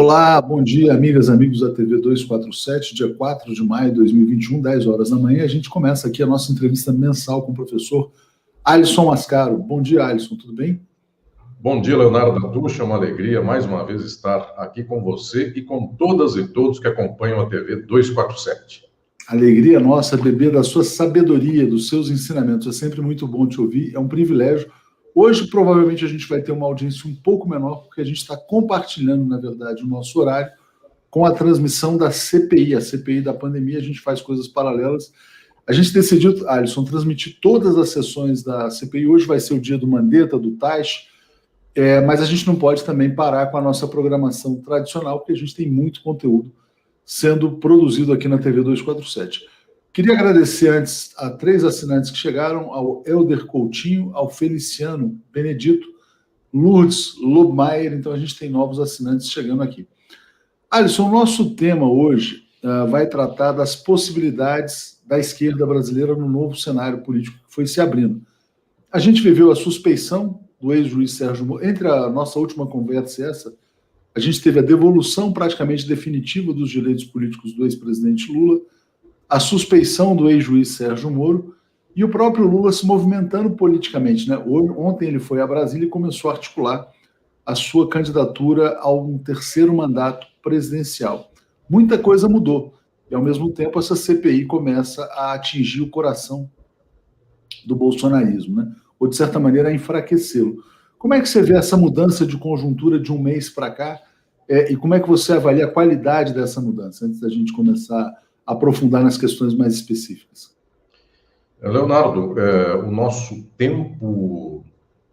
Olá, bom dia, amigas, amigos da TV 247, dia 4 de maio de 2021, 10 horas da manhã. A gente começa aqui a nossa entrevista mensal com o professor Alisson Mascaro. Bom dia, Alisson, tudo bem? Bom dia, Leonardo Datucha, é uma alegria mais uma vez estar aqui com você e com todas e todos que acompanham a TV 247. Alegria nossa, beber da sua sabedoria, dos seus ensinamentos. É sempre muito bom te ouvir, é um privilégio. Hoje, provavelmente, a gente vai ter uma audiência um pouco menor, porque a gente está compartilhando, na verdade, o nosso horário com a transmissão da CPI, a CPI da pandemia. A gente faz coisas paralelas. A gente decidiu, Alisson, transmitir todas as sessões da CPI. Hoje vai ser o dia do Mandetta, do Taish, mas a gente não pode também parar com a nossa programação tradicional, porque a gente tem muito conteúdo sendo produzido aqui na TV 247. Queria agradecer antes a 3 assinantes que chegaram, ao Helder Coutinho, ao Feliciano Benedito, Lourdes Lobmaier. Então a gente tem novos assinantes chegando aqui. Alisson, o nosso tema hoje vai tratar das possibilidades da esquerda brasileira no novo cenário político que foi se abrindo. A gente viveu a suspeição do ex-juiz Sérgio Moro. Entre a nossa última conversa e essa, a gente teve a devolução praticamente definitiva dos direitos políticos do ex-presidente Lula, a suspeição do ex-juiz Sérgio Moro e o próprio Lula se movimentando politicamente, né? Ontem ele foi a Brasília e começou a articular a sua candidatura a um terceiro mandato presidencial. Muita coisa mudou e, ao mesmo tempo, essa CPI começa a atingir o coração do bolsonarismo, né? Ou, de certa maneira, a enfraquecê-lo. Como é que você vê essa mudança de conjuntura de um mês para cá e como é que você avalia a qualidade dessa mudança, antes da gente começar a aprofundar nas questões mais específicas? Leonardo, o nosso tempo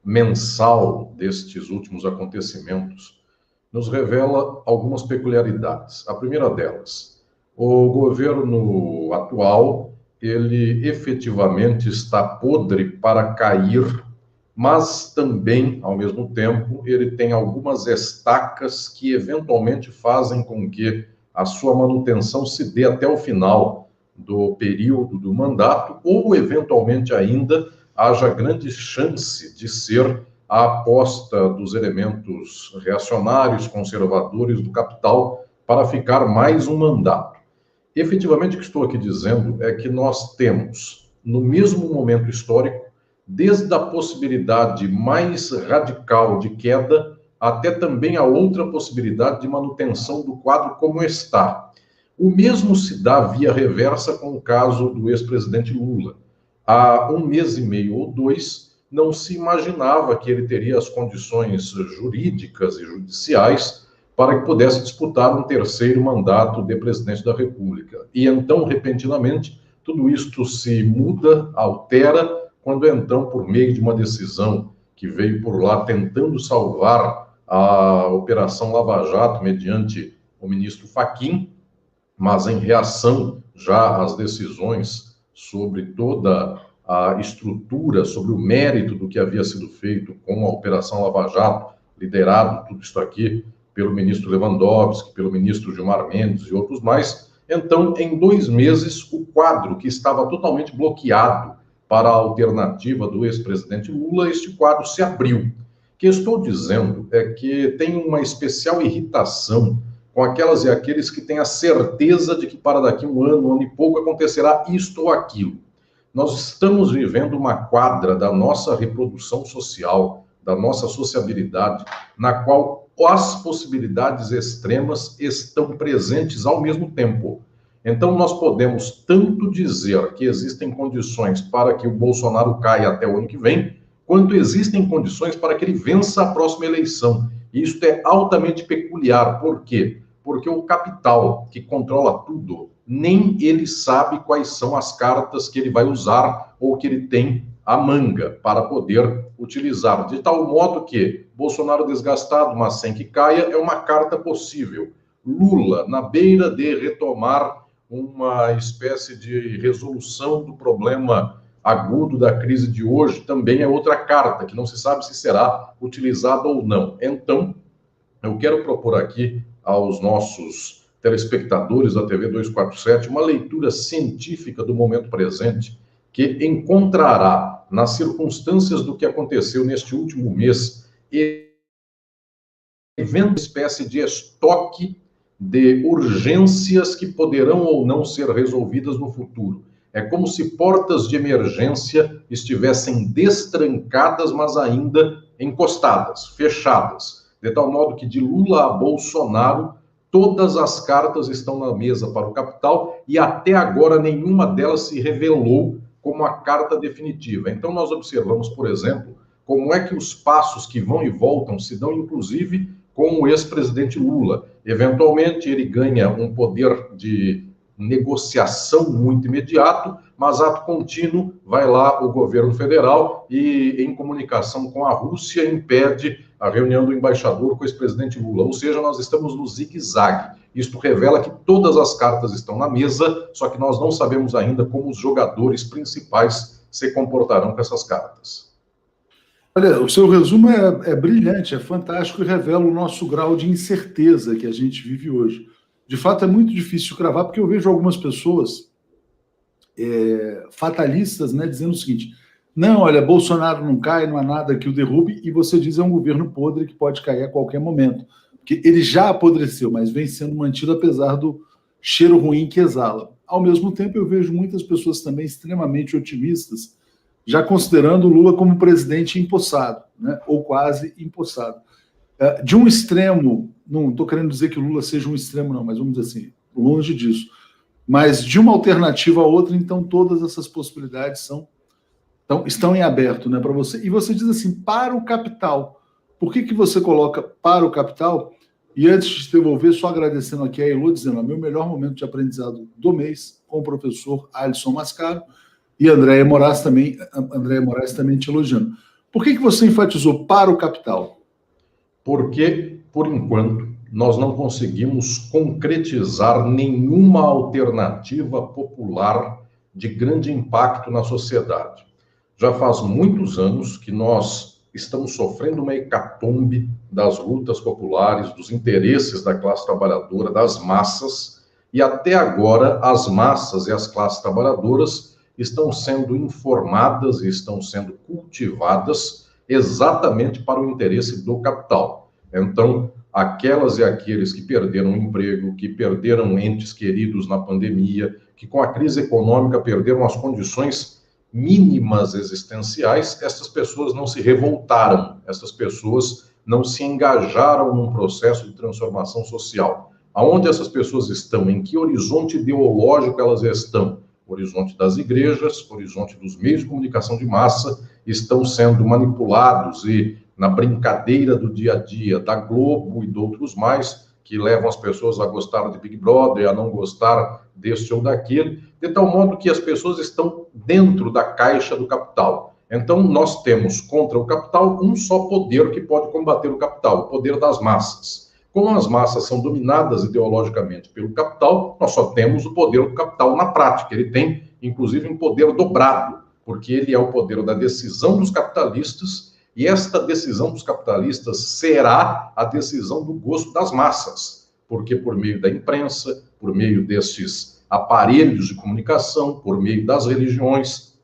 mensal destes últimos acontecimentos nos revela algumas peculiaridades. A primeira delas, o governo atual, ele efetivamente está podre para cair, mas também, ao mesmo tempo, ele tem algumas estacas que eventualmente fazem com que a sua manutenção se dê até o final do período do mandato, ou eventualmente ainda haja grande chance de ser a aposta dos elementos reacionários, conservadores do capital para ficar mais um mandato. Efetivamente, o que estou aqui dizendo é que nós temos, no mesmo momento histórico, desde a possibilidade mais radical de queda até também a outra possibilidade de manutenção do quadro como está. O mesmo se dá via reversa com o caso do ex-presidente Lula. Há um mês e meio ou 2, não se imaginava que ele teria as condições jurídicas e judiciais para que pudesse disputar um terceiro mandato de presidente da República. E então, repentinamente, tudo isto se muda, altera, quando então, por meio de uma decisão que veio por lá tentando salvar a Operação Lava Jato mediante o ministro Fachin, mas em reação já às decisões sobre toda a estrutura, sobre o mérito do que havia sido feito com a Operação Lava Jato, liderado tudo isso aqui pelo ministro Lewandowski, pelo ministro Gilmar Mendes e outros mais. Então, em 2 meses, o quadro que estava totalmente bloqueado para a alternativa do ex-presidente Lula, este quadro se abriu. O que estou dizendo é que tem uma especial irritação com aquelas e aqueles que têm a certeza de que para daqui um ano e pouco acontecerá isto ou aquilo. Nós estamos vivendo uma quadra da nossa reprodução social, da nossa sociabilidade, na qual as possibilidades extremas estão presentes ao mesmo tempo. Então, nós podemos tanto dizer que existem condições para que o Bolsonaro caia até o ano que vem, quanto existem condições para que ele vença a próxima eleição. E isso é altamente peculiar. Por quê? Porque o capital que controla tudo, nem ele sabe quais são as cartas que ele vai usar ou que ele tem à manga para poder utilizar. De tal modo que Bolsonaro desgastado, mas sem que caia, é uma carta possível. Lula, na beira de retomar uma espécie de resolução do problema agudo da crise de hoje, também é outra carta, que não se sabe se será utilizada ou não. Então, eu quero propor aqui aos nossos telespectadores da TV 247 uma leitura científica do momento presente, que encontrará, nas circunstâncias do que aconteceu neste último mês, uma espécie de estoque de urgências que poderão ou não ser resolvidas no futuro. É como se portas de emergência estivessem destrancadas, mas ainda encostadas, fechadas, de tal modo que de Lula a Bolsonaro, todas as cartas estão na mesa para o capital e até agora nenhuma delas se revelou como a carta definitiva. Então nós observamos, por exemplo, como é que os passos que vão e voltam se dão, inclusive, com o ex-presidente Lula. Eventualmente, ele ganha um poder de negociação muito imediato, mas ato contínuo vai lá o governo federal e, em comunicação com a Rússia, impede a reunião do embaixador com o ex-presidente Lula. Ou seja, nós estamos no zigue-zague. Isto revela que todas as cartas estão na mesa, só que nós não sabemos ainda como os jogadores principais se comportarão com essas cartas. Olha, o seu resumo é brilhante, é fantástico e revela o nosso grau de incerteza que a gente vive hoje. De fato, é muito difícil cravar, porque eu vejo algumas pessoas fatalistas, né, dizendo o seguinte: não, olha, Bolsonaro não cai, não há nada que o derrube, e você diz é um governo podre que pode cair a qualquer momento. Porque ele já apodreceu, mas vem sendo mantido apesar do cheiro ruim que exala. Ao mesmo tempo, eu vejo muitas pessoas também extremamente otimistas, já considerando o Lula como presidente empossado, né, ou quase empossado. De um extremo, não estou querendo dizer que o Lula seja um extremo, não, mas vamos dizer assim, longe disso. Mas de uma alternativa a outra, então todas essas possibilidades estão em aberto, né, para você. E você diz assim, para o capital. Por que você coloca para o capital? E antes de te devolver, só agradecendo aqui a Elô, dizendo, meu melhor momento de aprendizado do mês com o professor Alisson Mascaro, e Andréia Moraes também te elogiando. Por que você enfatizou para o capital? Porque, por enquanto, nós não conseguimos concretizar nenhuma alternativa popular de grande impacto na sociedade. Já faz muitos anos que nós estamos sofrendo uma hecatombe das lutas populares, dos interesses da classe trabalhadora, das massas, e até agora as massas e as classes trabalhadoras estão sendo informadas e estão sendo cultivadas exatamente para o interesse do capital. Então, aquelas e aqueles que perderam o emprego, que perderam entes queridos na pandemia, que com a crise econômica perderam as condições mínimas existenciais, essas pessoas não se revoltaram, essas pessoas não se engajaram num processo de transformação social. Aonde essas pessoas estão? Em que horizonte ideológico elas estão? Horizonte das igrejas, horizonte dos meios de comunicação de massa, estão sendo manipulados e na brincadeira do dia a dia da Globo e de outros mais, que levam as pessoas a gostar de Big Brother, a não gostar deste ou daquele, de tal modo que as pessoas estão dentro da caixa do capital. Então, nós temos contra o capital um só poder que pode combater o capital, o poder das massas. Como as massas são dominadas ideologicamente pelo capital, nós só temos o poder do capital na prática. Ele tem, inclusive, um poder dobrado, porque ele é o poder da decisão dos capitalistas, e esta decisão dos capitalistas será a decisão do gosto das massas, porque por meio da imprensa, por meio destes aparelhos de comunicação, por meio das religiões,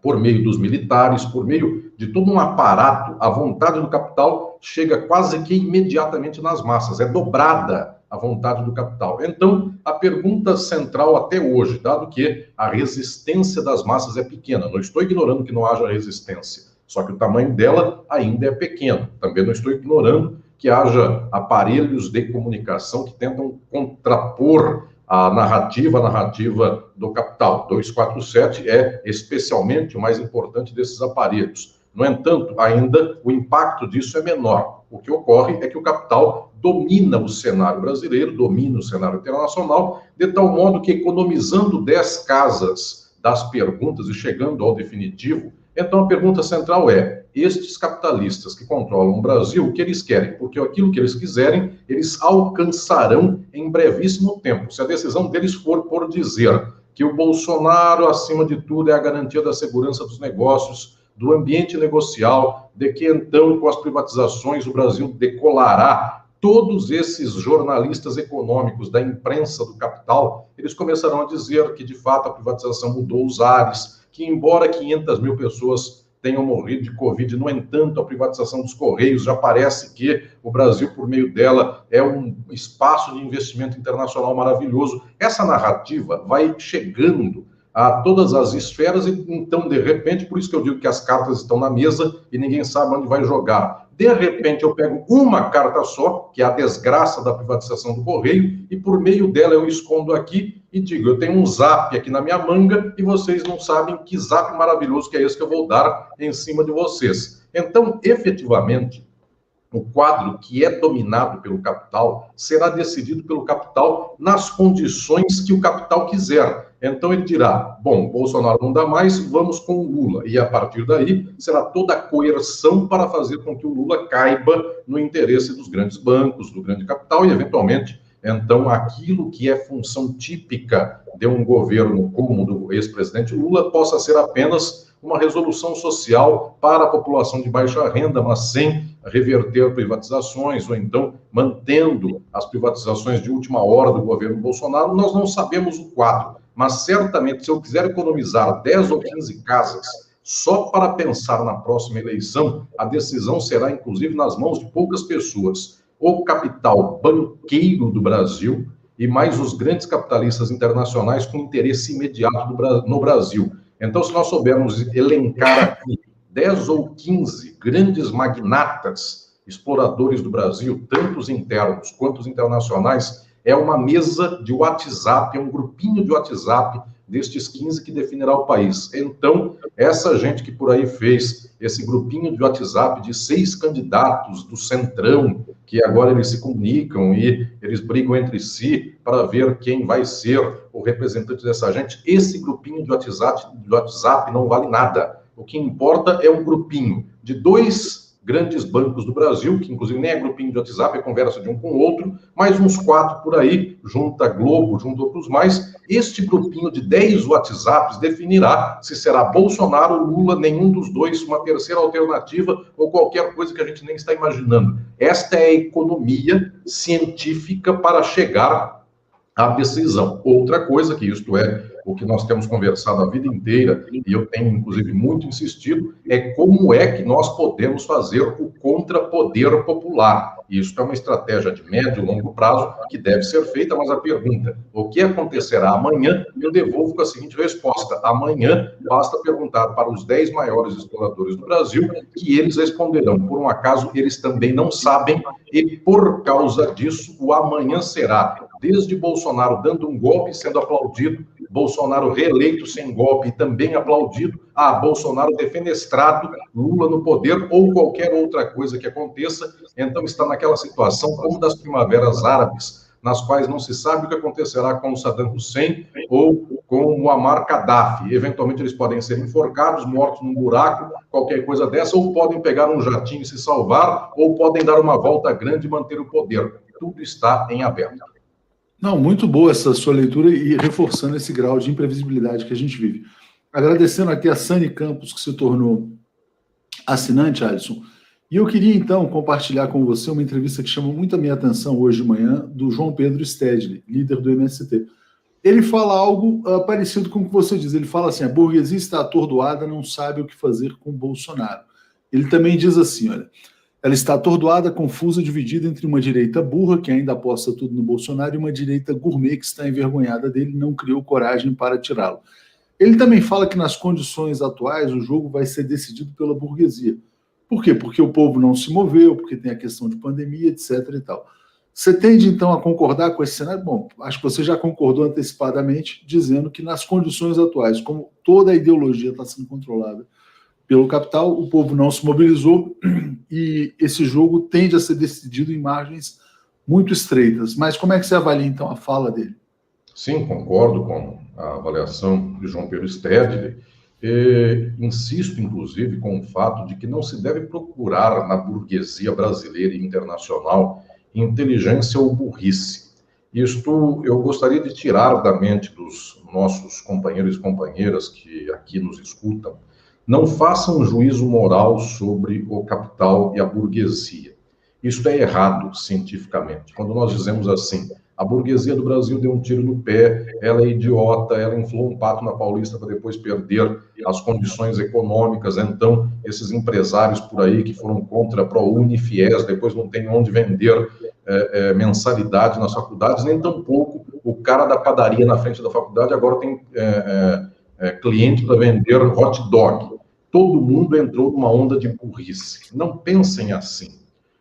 por meio dos militares, por meio de todo um aparato, a vontade do capital chega quase que imediatamente nas massas, é dobrada a vontade do capital. Então, a pergunta central até hoje, dado que a resistência das massas é pequena, não estou ignorando que não haja resistência, só que o tamanho dela ainda é pequeno. Também não estou ignorando que haja aparelhos de comunicação que tentam contrapor a narrativa do capital. 247 é especialmente o mais importante desses aparelhos. No entanto, ainda o impacto disso é menor. O que ocorre é que o capital domina o cenário brasileiro, domina o cenário internacional, de tal modo que, economizando 10 casas das perguntas e chegando ao definitivo, então a pergunta central é: estes capitalistas que controlam o Brasil, o que eles querem? Porque aquilo que eles quiserem, eles alcançarão em brevíssimo tempo. Se a decisão deles for por dizer que o Bolsonaro, acima de tudo, é a garantia da segurança dos negócios, do ambiente negocial, de que então, com as privatizações, o Brasil decolará, todos esses jornalistas econômicos da imprensa do capital, eles começarão a dizer que, de fato, a privatização mudou os ares, que embora 500 mil pessoas tenham morrido de Covid. No entanto, a privatização dos Correios já parece que o Brasil, por meio dela, é um espaço de investimento internacional maravilhoso. Essa narrativa vai chegando a todas as esferas e, então, de repente, por isso que eu digo que as cartas estão na mesa e ninguém sabe onde vai jogar. De repente, eu pego uma carta só, que é a desgraça da privatização do Correio, e por meio dela eu escondo aqui e digo, eu tenho um zap aqui na minha manga e vocês não sabem que zap maravilhoso que é esse que eu vou dar em cima de vocês. Então, efetivamente, o quadro que é dominado pelo capital será decidido pelo capital nas condições que o capital quiser. Então ele dirá, bom, Bolsonaro não dá mais, vamos com o Lula. E a partir daí será toda a coerção para fazer com que o Lula caiba no interesse dos grandes bancos, do grande capital e, eventualmente, então, aquilo que é função típica de um governo como o do ex-presidente Lula possa ser apenas uma resolução social para a população de baixa renda, mas sem reverter privatizações, ou então mantendo as privatizações de última hora do governo Bolsonaro. Nós não sabemos o quadro, mas certamente, se eu quiser economizar 10 ou 15 casas só para pensar na próxima eleição, a decisão será, inclusive, nas mãos de poucas pessoas. O capital banqueiro do Brasil e mais os grandes capitalistas internacionais com interesse imediato no Brasil. Então, se nós soubermos elencar aqui 10 ou 15 grandes magnatas exploradores do Brasil, tanto os internos quanto os internacionais, é uma mesa de WhatsApp, é um grupinho de WhatsApp destes 15 que definirá o país. Então, essa gente que por aí fez esse grupinho de WhatsApp de 6 candidatos do Centrão, que agora eles se comunicam e eles brigam entre si para ver quem vai ser o representante dessa gente, esse grupinho de WhatsApp não vale nada. O que importa é um grupinho de 2 grandes bancos do Brasil, que inclusive nem é grupinho de WhatsApp, é conversa de um com o outro, mais uns 4 por aí, junta Globo, junta outros mais. Este grupinho de 10 WhatsApps definirá se será Bolsonaro, Lula, nenhum dos dois, uma terceira alternativa ou qualquer coisa que a gente nem está imaginando. Esta é a economia científica para chegar à decisão. Outra coisa, que isto é o que nós temos conversado a vida inteira, e eu tenho, inclusive, muito insistido, é como é que nós podemos fazer o contrapoder popular. Isso é uma estratégia de médio e longo prazo que deve ser feita, mas a pergunta, o que acontecerá amanhã, eu devolvo com a seguinte resposta. Amanhã, basta perguntar para os 10 maiores exploradores do Brasil, que eles responderão. Por um acaso, eles também não sabem, e por causa disso, o amanhã será, desde Bolsonaro dando um golpe sendo aplaudido, Bolsonaro reeleito sem golpe e também aplaudido, Bolsonaro defenestrado, Lula no poder ou qualquer outra coisa que aconteça. Então está naquela situação como das primaveras árabes, nas quais não se sabe o que acontecerá com o Saddam Hussein ou com o Muammar Gaddafi. Eventualmente eles podem ser enforcados, mortos num buraco, qualquer coisa dessa, ou podem pegar um jatinho e se salvar, ou podem dar uma volta grande e manter o poder. Tudo está em aberto. Não, muito boa essa sua leitura e reforçando esse grau de imprevisibilidade que a gente vive. Agradecendo aqui a Sani Campos, que se tornou assinante, Alisson. E eu queria, então, compartilhar com você uma entrevista que chamou muito a minha atenção hoje de manhã, do João Pedro Stedley, líder do MST. Ele fala algo parecido com o que você diz. Ele fala assim, a burguesia está atordoada, não sabe o que fazer com o Bolsonaro. Ele também diz assim, olha, ela está atordoada, confusa, dividida entre uma direita burra, que ainda aposta tudo no Bolsonaro, e uma direita gourmet, que está envergonhada dele e não criou coragem para tirá-lo. Ele também fala que nas condições atuais o jogo vai ser decidido pela burguesia. Por quê? Porque o povo não se moveu, porque tem a questão de pandemia, etc. e tal. Você tende, então, a concordar com esse cenário? Bom, acho que você já concordou antecipadamente, dizendo que nas condições atuais, como toda a ideologia está sendo controlada pelo capital, o povo não se mobilizou e esse jogo tende a ser decidido em margens muito estreitas. Mas como é que você avalia, então, a fala dele? Sim, concordo com a avaliação de João Pedro Stedley. Insisto, inclusive, com o fato de que não se deve procurar na burguesia brasileira e internacional inteligência ou burrice. Isto eu gostaria de tirar da mente dos nossos companheiros e companheiras que aqui nos escutam. Não façam um juízo moral sobre o capital e a burguesia. Isso é errado cientificamente. Quando nós dizemos assim, A burguesia do Brasil deu um tiro no pé, ela é idiota, ela inflou um pato na Paulista para depois perder as condições econômicas. Então, esses empresários por aí que foram contra a ProUni, FIES, depois não tem onde vender mensalidade nas faculdades, nem tampouco o cara da padaria na frente da faculdade agora tem cliente para vender hot dog. Todo mundo entrou numa onda de burrice. Não pensem assim.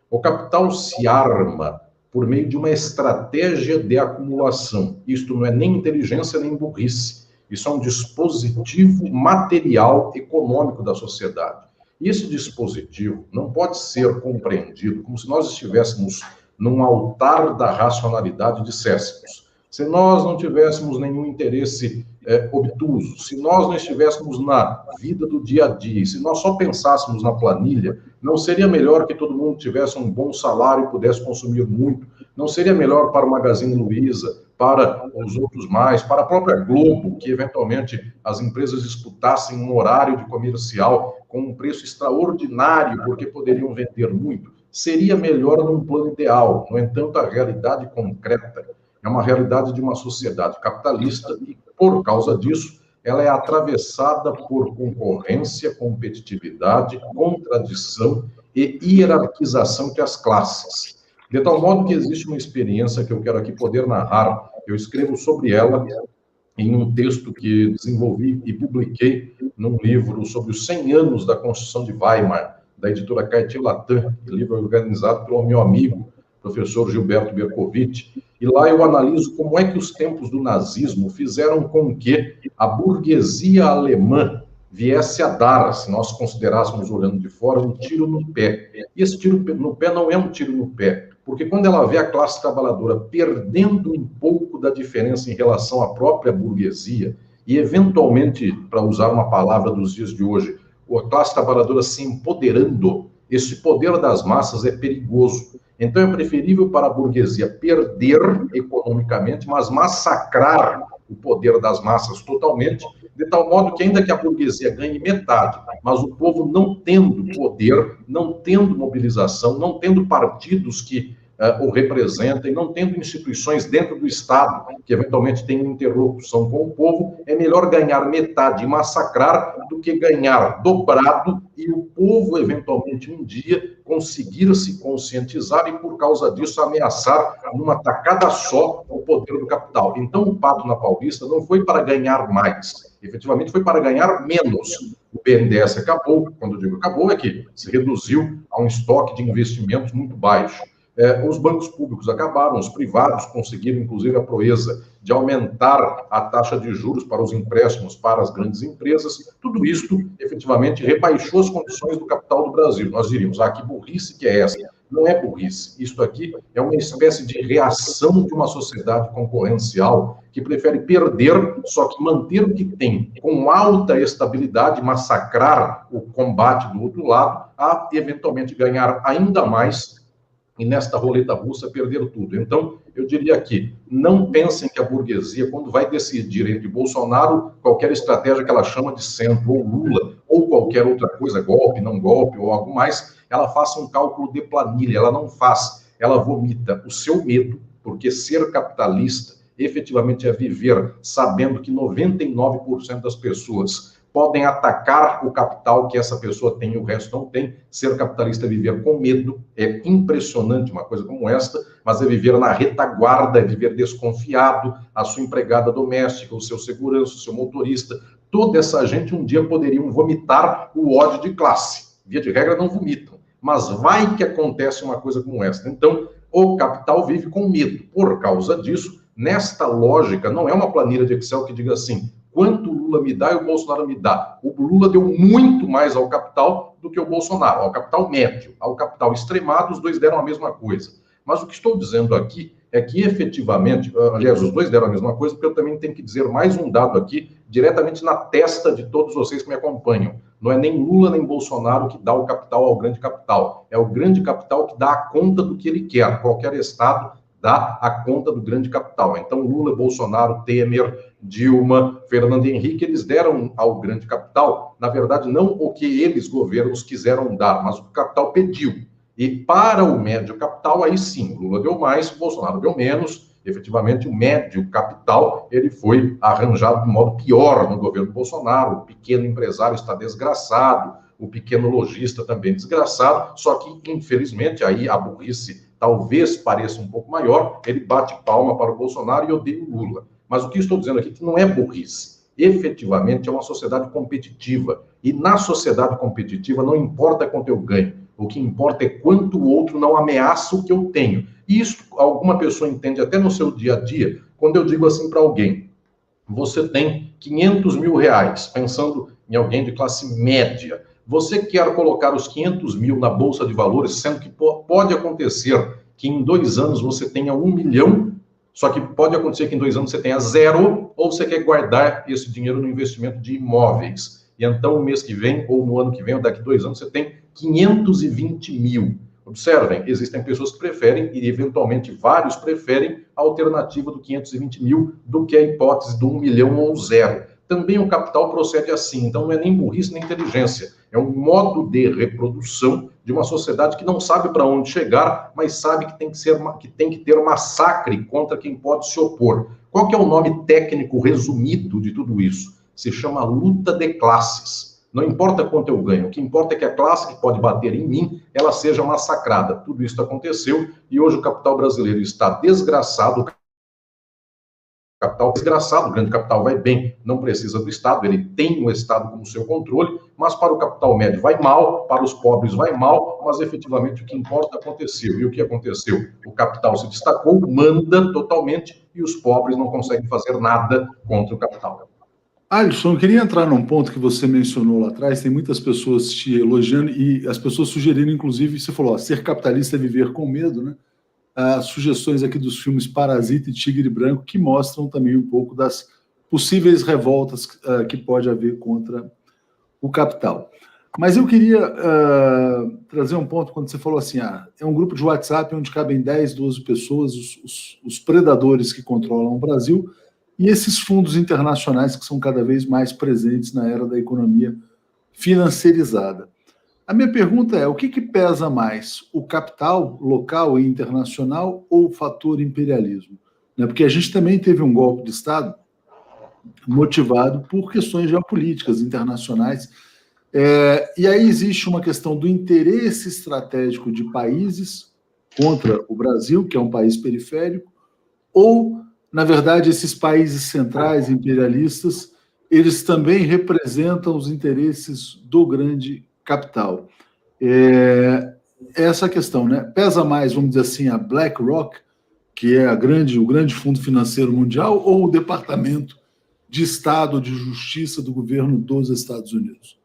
O capital se arma por meio de uma estratégia de acumulação. Isto não é nem inteligência nem burrice. Isso é um dispositivo material econômico da sociedade. E esse dispositivo não pode ser compreendido como se nós estivéssemos num altar da racionalidade e disséssemos: se nós não tivéssemos nenhum interesse obtuso, se nós não estivéssemos na vida do dia a dia, se nós só pensássemos na planilha, não seria melhor que todo mundo tivesse um bom salário e pudesse consumir muito? Não seria melhor para o Magazine Luiza, para os outros mais, para a própria Globo, que eventualmente as empresas disputassem um horário de comercial com um preço extraordinário, porque poderiam vender muito? Seria melhor num plano ideal. No entanto, a realidade concreta é uma realidade de uma sociedade capitalista e, por causa disso, ela é atravessada por concorrência, competitividade, contradição e hierarquização entre as classes. De tal modo que existe uma experiência que eu quero aqui poder narrar. Eu escrevo sobre ela em um texto que desenvolvi e publiquei num livro sobre os 100 anos da Constituição de Weimar, da editora Caetê-Latam, livro organizado pelo meu amigo, professor Gilberto Bercovitch. E lá eu analiso como é que os tempos do nazismo fizeram com que a burguesia alemã viesse a dar, se nós considerássemos olhando de fora, um tiro no pé. E esse tiro no pé não é um tiro no pé, porque quando ela vê a classe trabalhadora perdendo um pouco da diferença em relação à própria burguesia, e eventualmente, para usar uma palavra dos dias de hoje, a classe trabalhadora se empoderando, esse poder das massas é perigoso. Então é preferível para a burguesia perder economicamente, mas massacrar o poder das massas totalmente, de tal modo que ainda que a burguesia ganhe metade, mas o povo não tendo poder, não tendo mobilização, não tendo partidos que o representem, não tendo instituições dentro do Estado que eventualmente tenham interlocução com o povo, é melhor ganhar metade e massacrar do que ganhar dobrado e o povo eventualmente um dia conseguir se conscientizar e por causa disso ameaçar numa tacada só o poder do capital. Então o pato na Paulista não foi para ganhar mais, efetivamente foi para ganhar menos. O BNDES acabou, quando eu digo acabou é que se reduziu a um estoque de investimentos muito baixo. Os bancos públicos acabaram, os privados conseguiram, inclusive, a proeza de aumentar a taxa de juros para os empréstimos para as grandes empresas. Tudo isto, efetivamente, rebaixou as condições do capital do Brasil. Nós diríamos, que burrice que é essa? Não é burrice. Isto aqui é uma espécie de reação de uma sociedade concorrencial que prefere perder, só que manter o que tem com alta estabilidade, massacrar o combate do outro lado, a, eventualmente, ganhar ainda mais e nesta roleta russa perder tudo. Então, eu diria aqui, não pensem que a burguesia, quando vai decidir entre Bolsonaro, qualquer estratégia que ela chama de centro, ou Lula, ou qualquer outra coisa, golpe, não golpe, ou algo mais, ela faça um cálculo de planilha, ela não faz, ela vomita o seu medo, porque ser capitalista efetivamente é viver sabendo que 99% das pessoas podem atacar o capital que essa pessoa tem e o resto não tem. Ser capitalista é viver com medo, é impressionante uma coisa como esta, mas é viver na retaguarda, é viver desconfiado, a sua empregada doméstica, o seu segurança, o seu motorista, toda essa gente um dia poderiam vomitar o ódio de classe. Via de regra não vomitam, mas vai que acontece uma coisa como esta. Então, o capital vive com medo. Por causa disso, nesta lógica, não é uma planilha de Excel que diga assim, quanto o Lula me dá e o Bolsonaro me dá. O Lula deu muito mais ao capital do que o Bolsonaro, ao capital médio. Ao capital extremado, os dois deram a mesma coisa. Mas o que estou dizendo aqui é que, efetivamente, aliás, os dois deram a mesma coisa, porque eu também tenho que dizer mais um dado aqui, diretamente na testa de todos vocês que me acompanham. Não é nem Lula nem Bolsonaro que dá o capital ao grande capital. É o grande capital que dá a conta do que ele quer. Qualquer Estado dá a conta do grande capital. Então, Lula, Bolsonaro, Temer, Dilma, Fernando Henrique, eles deram ao grande capital, na verdade, não o que eles, governos, quiseram dar, mas o que o capital pediu. E para o médio capital, aí sim, Lula deu mais, Bolsonaro deu menos, Efetivamente, o médio capital ele foi arranjado de modo pior no governo Bolsonaro. O pequeno empresário está desgraçado, o pequeno lojista também desgraçado, só que, infelizmente, aí a burrice talvez pareça um pouco maior, ele bate palma para o Bolsonaro e odeia o Lula. Mas o que estou dizendo aqui é que não é burrice. Efetivamente, é uma sociedade competitiva. E na sociedade competitiva, não importa quanto eu ganho. O que importa é quanto o outro não ameaça o que eu tenho. E isso alguma pessoa entende até no seu dia a dia, quando eu digo assim para alguém, você tem 500 mil reais, pensando em alguém de classe média. Você quer colocar os 500 mil na Bolsa de Valores, sendo que pode acontecer que em 2 anos você tenha 1 milhão, só que pode acontecer que em 2 anos você tenha 0, ou você quer guardar esse dinheiro no investimento de imóveis. E então, o mês que vem, ou no ano que vem, ou daqui a 2 anos, você tem 520 mil. Observem, existem pessoas que preferem, e eventualmente vários preferem, a alternativa do 520 mil do que a hipótese do 1 milhão ou 0. Também o capital procede assim, então não é nem burrice nem inteligência, é um modo de reprodução de uma sociedade que não sabe para onde chegar, mas sabe que tem que ter massacre contra quem pode se opor. Qual que é o nome técnico resumido de tudo isso? Se chama luta de classes. Não importa quanto eu ganho, o que importa é que a classe que pode bater em mim, ela seja massacrada. Tudo isso aconteceu e hoje o capital brasileiro está desgraçado. Capital desgraçado, o grande capital vai bem, não precisa do Estado, ele tem o Estado como seu controle, mas para o capital médio vai mal, para os pobres vai mal, mas efetivamente o que importa aconteceu. E o que aconteceu? O capital se destacou, manda totalmente, e os pobres não conseguem fazer nada contra o capital. Alisson, eu queria entrar num ponto que você mencionou lá atrás, tem muitas pessoas te elogiando, e as pessoas sugerindo, inclusive, você falou, ó, ser capitalista é viver com medo, né? Sugestões aqui dos filmes Parasita e Tigre Branco, que mostram também um pouco das possíveis revoltas que pode haver contra o capital. Mas eu queria trazer um ponto quando você falou assim, é um grupo de WhatsApp onde cabem 10, 12 pessoas, os predadores que controlam o Brasil, e esses fundos internacionais que são cada vez mais presentes na era da economia financiarizada. A minha pergunta é, o que pesa mais, o capital local e internacional ou o fator imperialismo? Porque a gente também teve um golpe de Estado motivado por questões geopolíticas internacionais, e aí existe uma questão do interesse estratégico de países contra o Brasil, que é um país periférico, ou, na verdade, esses países centrais imperialistas, eles também representam os interesses do grande capital. Essa questão, né? Pesa mais, vamos dizer assim, a BlackRock, que é o grande fundo financeiro mundial, ou o Departamento de Estado de Justiça do governo dos Estados Unidos?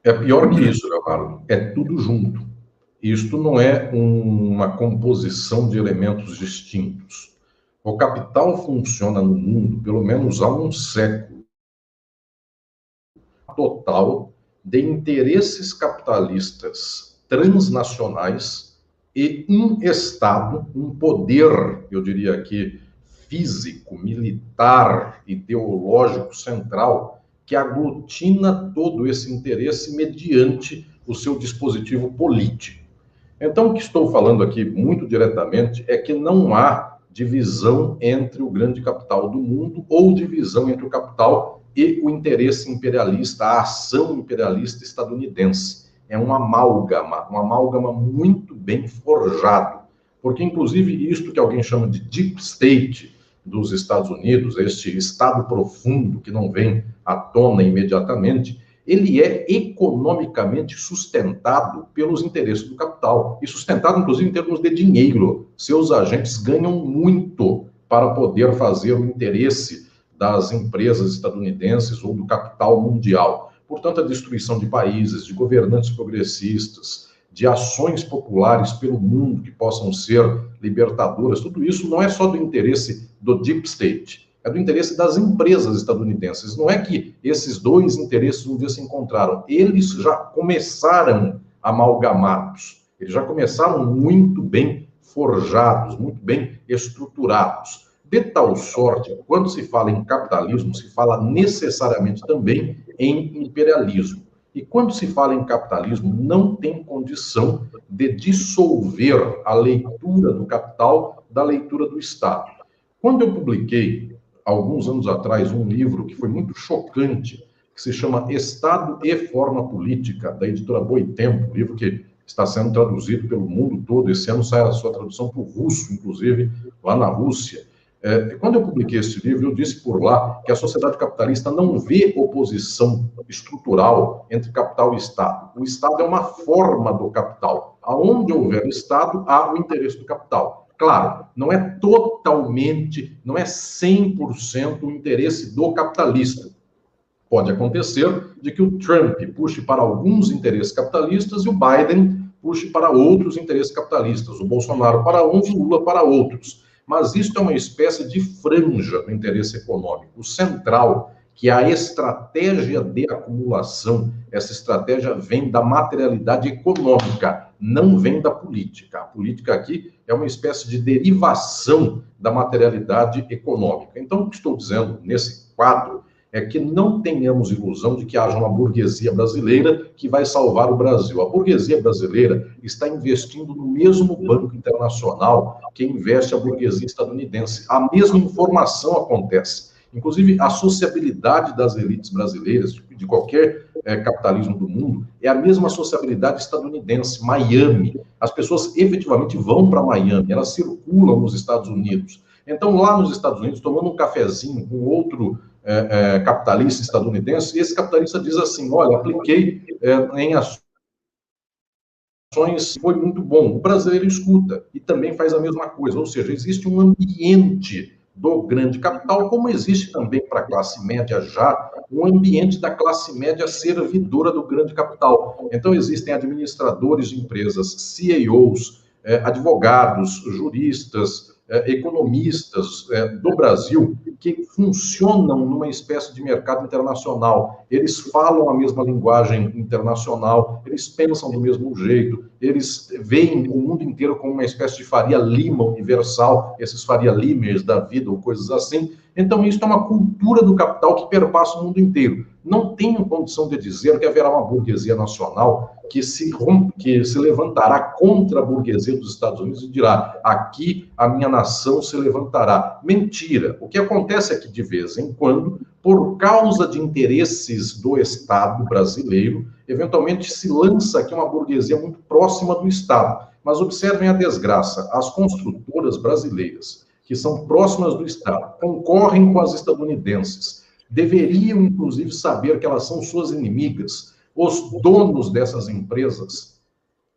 É pior que isso, Leonardo. É tudo junto. Isto não é uma composição de elementos distintos. O capital funciona no mundo, pelo menos há um século, total de interesses capitalistas transnacionais e um Estado, um poder, eu diria aqui, físico, militar, ideológico, central, que aglutina todo esse interesse mediante o seu dispositivo político. Então, o que estou falando aqui muito diretamente é que não há divisão entre o grande capital do mundo ou divisão entre o capital e o interesse imperialista, a ação imperialista estadunidense. É um amálgama muito bem forjado, porque inclusive isto que alguém chama de deep state dos Estados Unidos, este estado profundo que não vem à tona imediatamente, ele é economicamente sustentado pelos interesses do capital, e sustentado inclusive em termos de dinheiro. Seus agentes ganham muito para poder fazer o interesse das empresas estadunidenses ou do capital mundial. Portanto, a destruição de países, de governantes progressistas, de ações populares pelo mundo que possam ser libertadoras, tudo isso não é só do interesse do deep state, é do interesse das empresas estadunidenses. Não é que esses dois interesses um dia se encontraram, eles já começaram amalgamados, eles já começaram muito bem forjados, muito bem estruturados. De tal sorte, quando se fala em capitalismo, se fala necessariamente também em imperialismo. E quando se fala em capitalismo, não tem condição de dissolver a leitura do capital da leitura do Estado. Quando eu publiquei, alguns anos atrás, um livro que foi muito chocante, que se chama Estado e Forma Política, da editora Boitempo, um livro que está sendo traduzido pelo mundo todo. Esse ano sai a sua tradução para o russo, inclusive, lá na Rússia. Quando eu publiquei esse livro, eu disse por lá que a sociedade capitalista não vê oposição estrutural entre capital e Estado. O Estado é uma forma do capital. Aonde houver Estado, há o interesse do capital. Claro, não é totalmente, não é 100% o interesse do capitalista. Pode acontecer de que o Trump puxe para alguns interesses capitalistas e o Biden puxe para outros interesses capitalistas, o Bolsonaro para uns, o Lula para outros. Mas isso é uma espécie de franja do interesse econômico. O central, que é a estratégia de acumulação, essa estratégia vem da materialidade econômica, não vem da política. A política aqui é uma espécie de derivação da materialidade econômica. Então, o que estou dizendo nesse quadro é que não tenhamos ilusão de que haja uma burguesia brasileira que vai salvar o Brasil. A burguesia brasileira está investindo no mesmo banco internacional que investe a burguesia estadunidense. A mesma informação acontece. Inclusive, a sociabilidade das elites brasileiras, de qualquer capitalismo do mundo, é a mesma sociabilidade estadunidense. Miami. As pessoas efetivamente vão para Miami, elas circulam nos Estados Unidos. Então, lá nos Estados Unidos, tomando um cafezinho com outro capitalista estadunidense, e esse capitalista diz assim: olha, apliquei em ações, foi muito bom. O brasileiro escuta e também faz a mesma coisa, ou seja, existe um ambiente do grande capital, como existe também para a classe média já, um ambiente da classe média servidora do grande capital. Então, existem administradores de empresas, CEOs, advogados, juristas, economistas do Brasil que funcionam numa espécie de mercado internacional. Eles falam a mesma linguagem internacional, eles pensam do mesmo jeito, eles veem o mundo inteiro como uma espécie de Faria Lima universal, esses Faria Limers da vida ou coisas assim. Então, isso é uma cultura do capital que perpassa o mundo inteiro. Não tenho condição de dizer que haverá uma burguesia nacional que se levantará contra a burguesia dos Estados Unidos e dirá: aqui a minha nação se levantará. Mentira. O que acontece é que, de vez em quando, por causa de interesses do Estado brasileiro, eventualmente se lança aqui uma burguesia muito próxima do Estado. Mas observem a desgraça. As construtoras brasileiras, que são próximas do Estado, concorrem com as estadunidenses, deveriam, inclusive, saber que elas são suas inimigas. Os donos dessas empresas,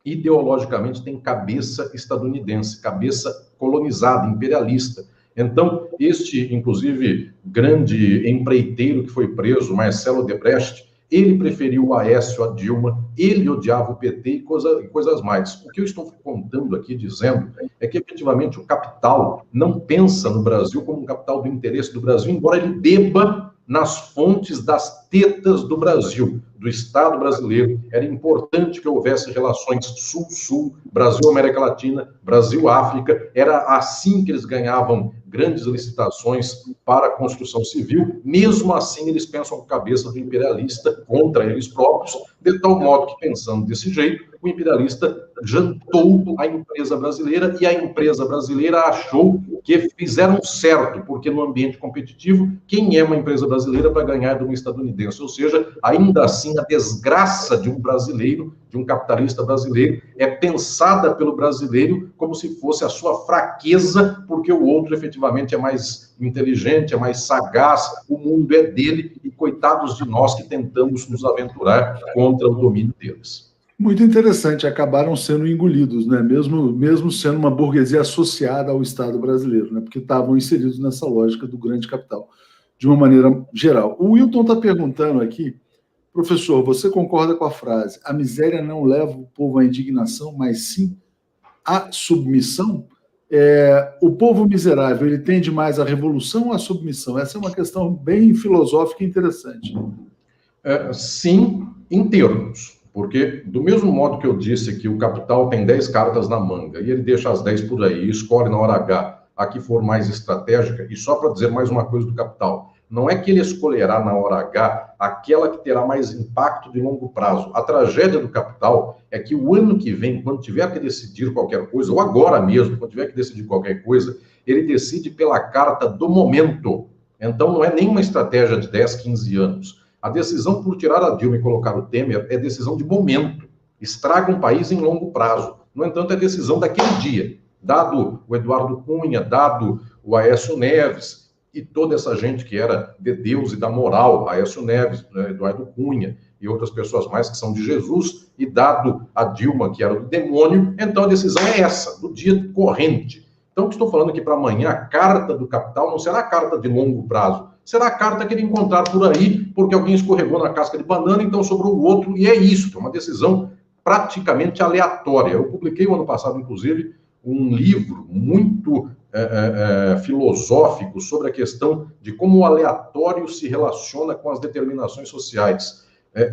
ideologicamente, têm cabeça estadunidense, cabeça colonizada, imperialista. Então, este, inclusive, grande empreiteiro que foi preso, Marcelo Odebrecht, ele preferiu o Aécio a Dilma, ele odiava o PT e coisas mais. O que eu estou contando aqui, dizendo, é que, efetivamente, o capital não pensa no Brasil como um capital do interesse do Brasil, embora ele beba nas fontes das tetas do Brasil, do Estado brasileiro. Era importante que houvesse relações Sul-Sul, Brasil-América Latina, Brasil-África. Era assim que eles ganhavam grandes licitações para a construção civil. Mesmo assim, eles pensam com a cabeça do imperialista contra eles próprios, de tal modo que, pensando desse jeito, o imperialista jantou a empresa brasileira e a empresa brasileira achou que fizeram certo, porque no ambiente competitivo, quem é uma empresa brasileira para ganhar de uma estadunidense? Ou seja, ainda assim, a desgraça de um brasileiro, de um capitalista brasileiro, é pensada pelo brasileiro como se fosse a sua fraqueza, porque o outro efetivamente é mais inteligente, é mais sagaz, o mundo é dele, e coitados de nós que tentamos nos aventurar contra o domínio deles. Muito interessante, acabaram sendo engolidos, né? Mesmo sendo uma burguesia associada ao Estado brasileiro, né? Porque estavam inseridos nessa lógica do grande capital, de uma maneira geral. O Wilton está perguntando aqui: professor, você concorda com a frase: a miséria não leva o povo à indignação, mas sim à submissão? O povo miserável, ele tende mais à revolução ou à submissão? Essa é uma questão bem filosófica e interessante. Sim, em termos. Porque, do mesmo modo que eu disse que o capital tem 10 cartas na manga, e ele deixa as 10 por aí, e escolhe na hora H a que for mais estratégica, e só para dizer mais uma coisa do capital, não é que ele escolherá na hora H aquela que terá mais impacto de longo prazo. A tragédia do capital é que o ano que vem, quando tiver que decidir qualquer coisa, ou agora mesmo, quando tiver que decidir qualquer coisa, ele decide pela carta do momento. Então, não é nenhuma estratégia de 10, 15 anos. A decisão por tirar a Dilma e colocar o Temer é decisão de momento. Estraga um país em longo prazo. No entanto, é decisão daquele dia. Dado o Eduardo Cunha, dado o Aécio Neves e toda essa gente que era de Deus e da moral, Aécio Neves, Eduardo Cunha e outras pessoas mais que são de Jesus, e dado a Dilma, que era do demônio, então a decisão é essa, do dia corrente. Então, o que estou falando aqui para amanhã, a carta do capital não será a carta de longo prazo, será a carta que ele encontrar por aí, porque alguém escorregou na casca de banana, então sobrou o outro, e é isso, é uma decisão praticamente aleatória. Eu publiquei o ano passado, inclusive, um livro muito filosófico sobre a questão de como o aleatório se relaciona com as determinações sociais,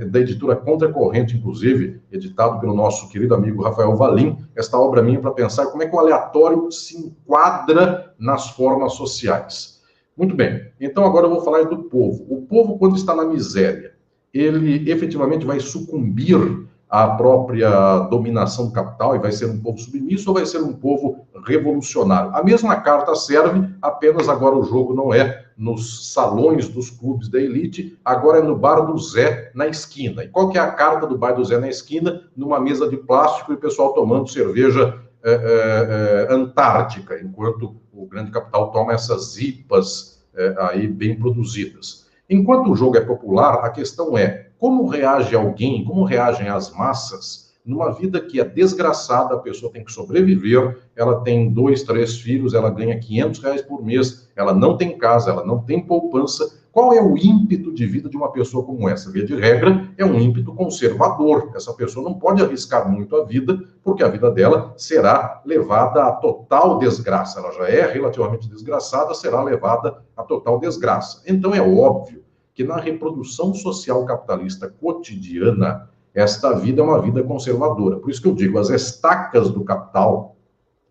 da editora Contracorrente, inclusive, editado pelo nosso querido amigo Rafael Valim, esta obra minha para pensar como é que o aleatório se enquadra nas formas sociais. Muito bem, então agora eu vou falar do povo. O povo, quando está na miséria, ele efetivamente vai sucumbir à própria dominação do capital e vai ser um povo submisso ou vai ser um povo revolucionário? A mesma carta serve, apenas agora o jogo não é nos salões dos clubes da elite, agora é no bar do Zé, na esquina. E qual que é a carta do bar do Zé na esquina? Numa mesa de plástico e o pessoal tomando cerveja antártica, enquanto o grande capital toma essas IPAs aí bem produzidas. Enquanto o jogo é popular, a questão é como reage alguém, como reagem as massas numa vida que é desgraçada, a pessoa tem que sobreviver, ela tem 2, 3 filhos, ela ganha R$500 por mês, ela não tem casa, ela não tem poupança. Qual é o ímpeto de vida de uma pessoa como essa? Via de regra, é um ímpeto conservador. Essa pessoa não pode arriscar muito a vida, porque a vida dela será levada à total desgraça. Ela já é relativamente desgraçada, será levada à total desgraça. Então é óbvio que na reprodução social capitalista cotidiana, esta vida é uma vida conservadora. Por isso que eu digo, as estacas do capital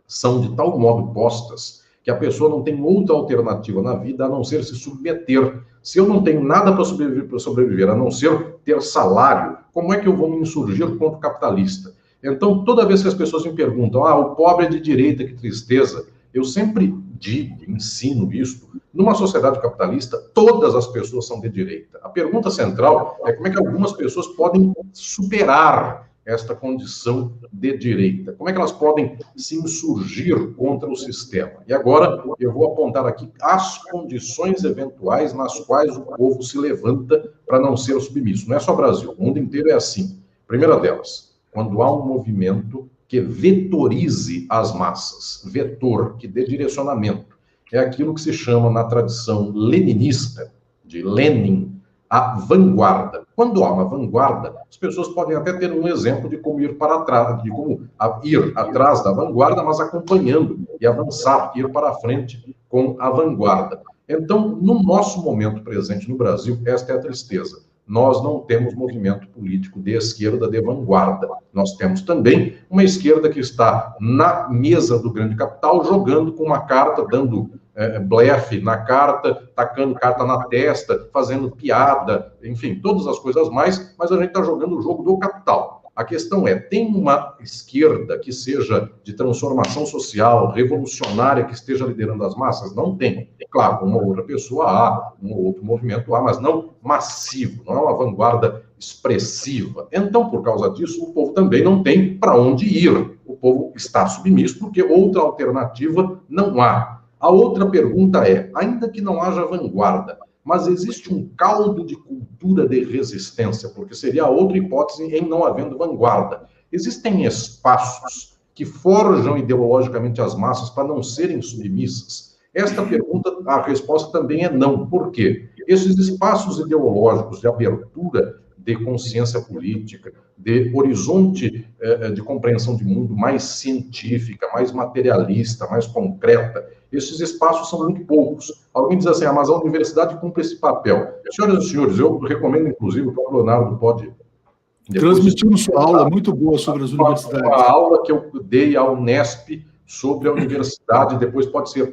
são de tal modo postas que a pessoa não tem outra alternativa na vida a não ser se submeter. Se eu não tenho nada para sobreviver, a não ser ter salário, como é que eu vou me insurgir contra o capitalista? Então, toda vez que as pessoas me perguntam, o pobre é de direita, que tristeza, eu sempre digo, ensino isso, numa sociedade capitalista, todas as pessoas são de direita. A pergunta central é como é que algumas pessoas podem superar esta condição de direita? Como é que elas podem se insurgir contra o sistema? E agora eu vou apontar aqui as condições eventuais nas quais o povo se levanta para não ser submisso. Não é só o Brasil, o mundo inteiro é assim. Primeira delas, quando há um movimento que vetorize as massas, vetor, que dê direcionamento. É aquilo que se chama, na tradição leninista, de Lenin, a vanguarda. Quando há uma vanguarda, as pessoas podem até ter um exemplo de como ir para trás, de como ir atrás da vanguarda, mas acompanhando e avançar, ir para a frente com a vanguarda. Então, no nosso momento presente no Brasil, esta é a tristeza. Nós não temos movimento político de esquerda de vanguarda. Nós temos também uma esquerda que está na mesa do grande capital, jogando com uma carta, dando blefe na carta, tacando carta na testa, fazendo piada, enfim, todas as coisas mais, mas a gente está jogando o jogo do capital. A questão é, tem uma esquerda que seja de transformação social, revolucionária, que esteja liderando as massas? Não tem. Claro, uma outra pessoa há, um outro movimento há, mas não massivo, não é uma vanguarda expressiva. Então, por causa disso, o povo também não tem para onde ir. O povo está submisso, porque outra alternativa não há. A outra pergunta é, ainda que não haja vanguarda, mas existe um caldo de cultura de resistência, porque seria a outra hipótese em não havendo vanguarda. Existem espaços que forjam ideologicamente as massas para não serem submissas? Esta pergunta, a resposta também é não. Por quê? Esses espaços ideológicos de abertura de consciência política, de horizonte de compreensão de mundo mais científica, mais materialista, mais concreta, esses espaços são muito poucos. Alguém diz assim, mas a universidade cumpre esse papel. Senhoras e senhores, eu recomendo, inclusive, o próprio Leonardo pode... Transmitimos sua aula muito boa sobre as universidades. A aula que eu dei à Unesp sobre a universidade, depois pode ser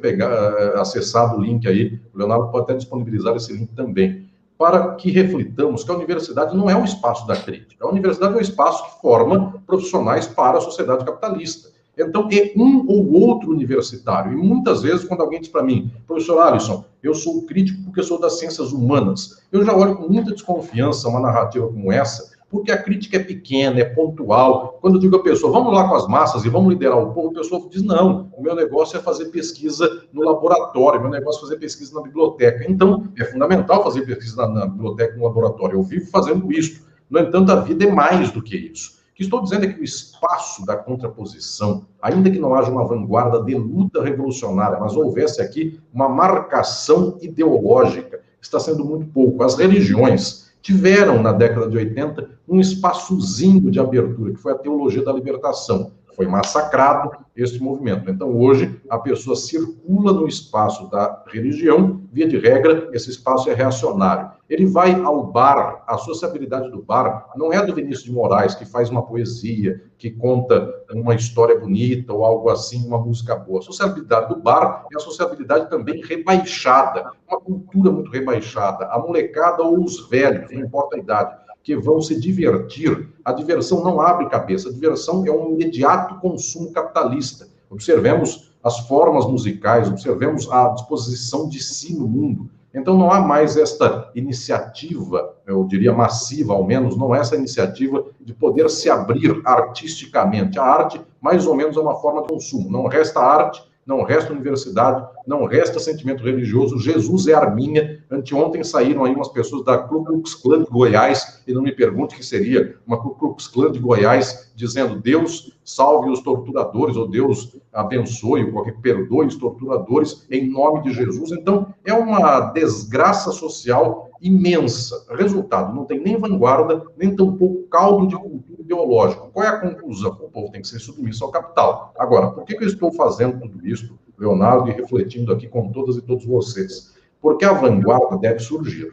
acessado o link aí, o Leonardo pode até disponibilizar esse link também, para que reflitamos que a universidade não é um espaço da crítica. A universidade é um espaço que forma profissionais para a sociedade capitalista. Então, é um ou outro universitário. E muitas vezes, quando alguém diz para mim, professor Alisson, eu sou crítico porque sou das ciências humanas, eu já olho com muita desconfiança uma narrativa como essa, porque a crítica é pequena, é pontual. Quando eu digo à pessoa, vamos lá com as massas e vamos liderar o povo, a pessoa diz, não, o meu negócio é fazer pesquisa no laboratório, o meu negócio é fazer pesquisa na biblioteca. Então, é fundamental fazer pesquisa na biblioteca e no laboratório. Eu vivo fazendo isso. No entanto, a vida é mais do que isso. O que estou dizendo é que o espaço da contraposição, ainda que não haja uma vanguarda de luta revolucionária, mas houvesse aqui uma marcação ideológica, está sendo muito pouco. As religiões tiveram, na década de 80, um espaçozinho de abertura, que foi a teologia da libertação. Foi massacrado este movimento. Então, hoje, a pessoa circula no espaço da religião, via de regra, esse espaço é reacionário. Ele vai ao bar, a sociabilidade do bar não é a do Vinícius de Moraes, que faz uma poesia, que conta uma história bonita ou algo assim, uma música boa. A sociabilidade do bar é a sociabilidade também rebaixada, uma cultura muito rebaixada. A molecada ou os velhos, não importa a idade, que vão se divertir. A diversão não abre cabeça, a diversão é um imediato consumo capitalista. Observemos as formas musicais, observemos a disposição de si no mundo. Então não há mais esta iniciativa, eu diria massiva ao menos, não é essa iniciativa de poder se abrir artisticamente. A arte, mais ou menos, é uma forma de consumo. Não resta arte, não resta universidade, não resta sentimento religioso. Jesus é Arminha. Anteontem saíram aí umas pessoas da Ku Klux Klan de Goiás, e não me pergunte o que seria uma Ku Klux Klan de Goiás, dizendo Deus salve os torturadores, ou Deus abençoe, ou qualquer perdoe os torturadores, em nome de Jesus. Então, é uma desgraça social imensa. Resultado, não tem nem vanguarda, nem tampouco caldo de cultura ideológica. Qual é a conclusão? O povo tem que ser submisso ao capital. Agora, por que eu estou fazendo tudo isso, Leonardo, e refletindo aqui com todas e todos vocês? Porque a vanguarda deve surgir.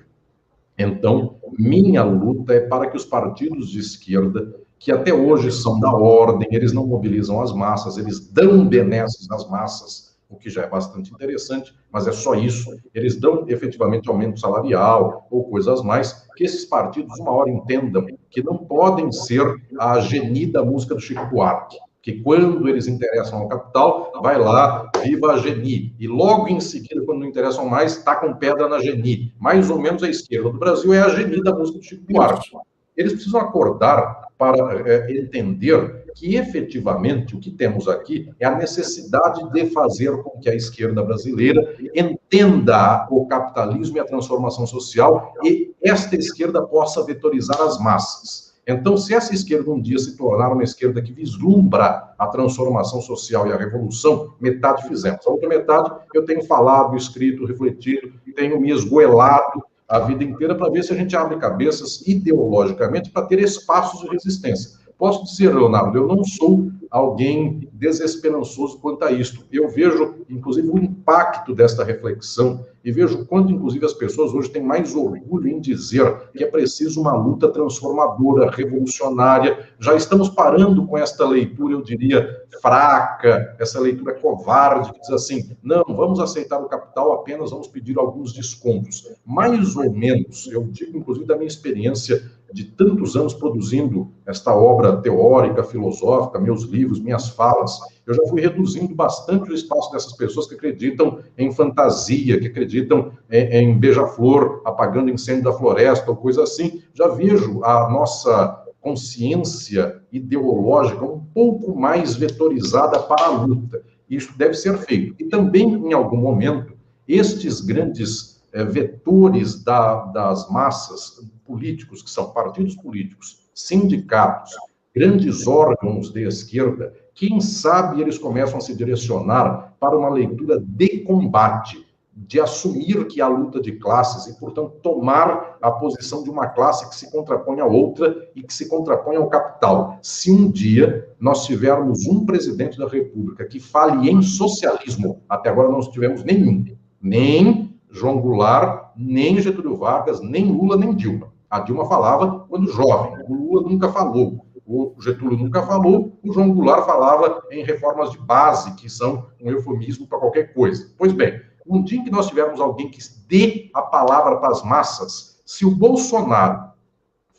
Então, minha luta é para que os partidos de esquerda, que até hoje são da ordem, eles não mobilizam as massas, eles dão benesses às massas, o que já é bastante interessante, mas é só isso. Eles dão efetivamente aumento salarial ou coisas mais, que esses partidos uma hora entendam que não podem ser a geni da música do Chico Buarque, que quando eles interessam ao capital, vai lá, viva a geni, e logo em seguida, quando não interessam mais, tacam pedra na geni. Mais ou menos a esquerda do Brasil é a geni da música do Chico Buarque. Eles precisam acordar para entender que, efetivamente, o que temos aqui é a necessidade de fazer com que a esquerda brasileira entenda o capitalismo e a transformação social, e esta esquerda possa vetorizar as massas. Então, se essa esquerda um dia se tornar uma esquerda que vislumbra a transformação social e a revolução, metade fizemos. A outra metade eu tenho falado, escrito, refletido, tenho me esgoelado a vida inteira para ver se a gente abre cabeças ideologicamente para ter espaços de resistência. Posso dizer, Leonardo, eu não sou alguém desesperançoso quanto a isto. Eu vejo, inclusive, o impacto desta reflexão e vejo quanto, inclusive, as pessoas hoje têm mais orgulho em dizer que é preciso uma luta transformadora, revolucionária. Já estamos parando com esta leitura, eu diria, fraca, essa leitura covarde, que diz assim, não, vamos aceitar o capital, apenas vamos pedir alguns descontos. Mais ou menos, eu digo, inclusive, da minha experiência de tantos anos produzindo esta obra teórica, filosófica, meus livros, minhas falas, eu já fui reduzindo bastante o espaço dessas pessoas que acreditam em fantasia, que acreditam em beija-flor, apagando incêndio da floresta, ou coisa assim. Já vejo a nossa consciência ideológica um pouco mais vetorizada para a luta. Isso deve ser feito. E também, em algum momento, estes grandes vetores das massas políticos, que são partidos políticos, sindicatos, grandes órgãos de esquerda, quem sabe eles começam a se direcionar para uma leitura de combate, de assumir que há luta de classes e, portanto, tomar a posição de uma classe que se contrapõe à outra e que se contrapõe ao capital. Se um dia nós tivermos um presidente da República que fale em socialismo, até agora não tivemos nenhum, nem João Goulart, nem Getúlio Vargas, nem Lula, nem Dilma. A Dilma falava quando jovem, o Lula nunca falou, o Getúlio nunca falou, o João Goulart falava em reformas de base, que são um eufemismo para qualquer coisa. Pois bem, um dia em que nós tivermos alguém que dê a palavra para as massas, se o Bolsonaro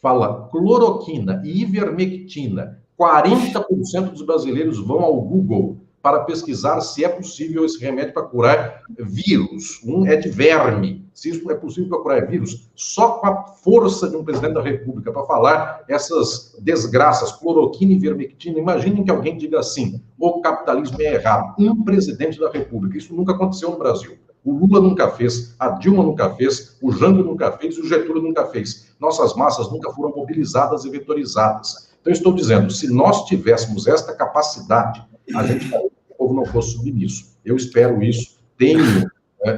fala cloroquina e ivermectina 40% dos brasileiros vão ao Google para pesquisar se é possível esse remédio para curar vírus. Um é de verme. Se isso é possível para curar vírus, só com a força de um presidente da República para falar essas desgraças, cloroquina e ivermectina. Imaginem que alguém diga assim: o capitalismo é errado. Um presidente da República. Isso nunca aconteceu no Brasil. O Lula nunca fez, a Dilma nunca fez, o Jango nunca fez e o Getúlio nunca fez. Nossas massas nunca foram mobilizadas e vetorizadas. Então, estou dizendo, se nós tivéssemos esta capacidade, a gente faria que o povo não fosse submisso. Eu espero isso, tenho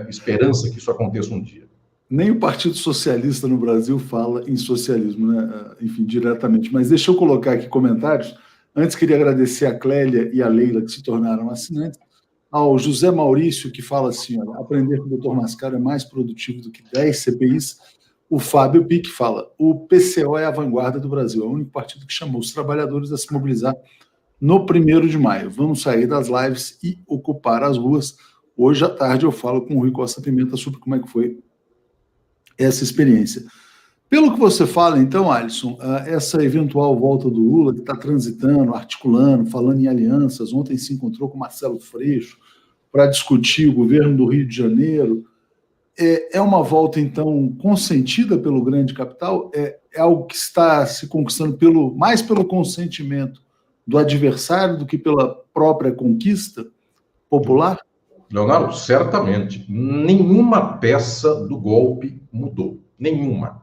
esperança que isso aconteça um dia. Nem o Partido Socialista no Brasil fala em socialismo, né? Enfim, diretamente. Mas deixa eu colocar aqui comentários. Antes, queria agradecer a Clélia e a Leila, que se tornaram assinantes. Ao José Maurício, que fala assim: olha, aprender com o Dr. Mascaro é mais produtivo do que 10 CPIs. O Fábio Pique fala: o PCO é a vanguarda do Brasil, é o único partido que chamou os trabalhadores a se mobilizar no 1º de maio. Vamos sair das lives e ocupar as ruas. Hoje à tarde eu falo com o Rui Costa Pimenta sobre como é que foi essa experiência. Pelo que você fala, então, Alisson, essa eventual volta do Lula, que está transitando, articulando, falando em alianças, ontem se encontrou com Marcelo Freixo para discutir o governo do Rio de Janeiro, é uma volta, então, consentida pelo grande capital? É algo que está se conquistando mais pelo consentimento do adversário do que pela própria conquista popular? Leonardo, certamente. Nenhuma peça do golpe mudou. Nenhuma.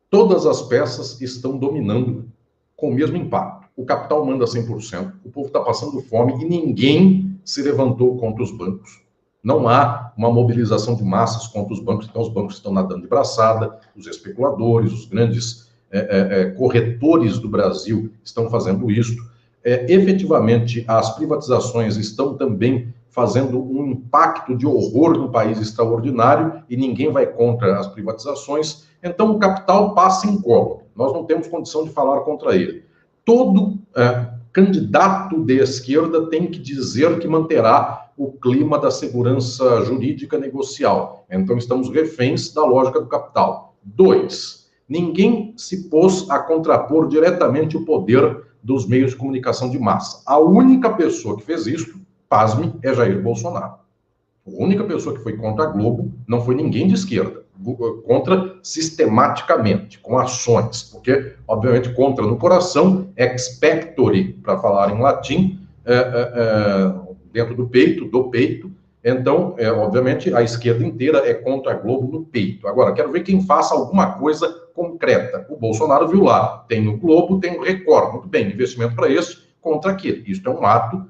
Todas as peças estão dominando com o mesmo impacto. O capital manda 100%, o povo está passando fome e ninguém se levantou contra os bancos. Não há uma mobilização de massas contra os bancos, então os bancos estão nadando de braçada, os especuladores, os grandes corretores do Brasil estão fazendo isso. Efetivamente, as privatizações estão também fazendo um impacto de horror no país extraordinário e ninguém vai contra as privatizações. Então, o capital passa incólume. Nós não temos condição de falar contra ele. Todo candidato de esquerda tem que dizer que manterá o clima da segurança jurídica negocial. Então, estamos reféns da lógica do capital. 2, ninguém se pôs a contrapor diretamente o poder dos meios de comunicação de massa. A única pessoa que fez isso, pasme, é Jair Bolsonaro. A única pessoa que foi contra a Globo não foi ninguém de esquerda. Contra sistematicamente, com ações, porque, obviamente, contra no coração, expectore, para falar em latim, dentro do peito. Então, obviamente, a esquerda inteira é contra a Globo no peito. Agora, quero ver quem faça alguma coisa concreta. O Bolsonaro viu lá, tem no Globo, tem no Record. Muito bem, investimento para esse, contra aquele. Isso é um ato,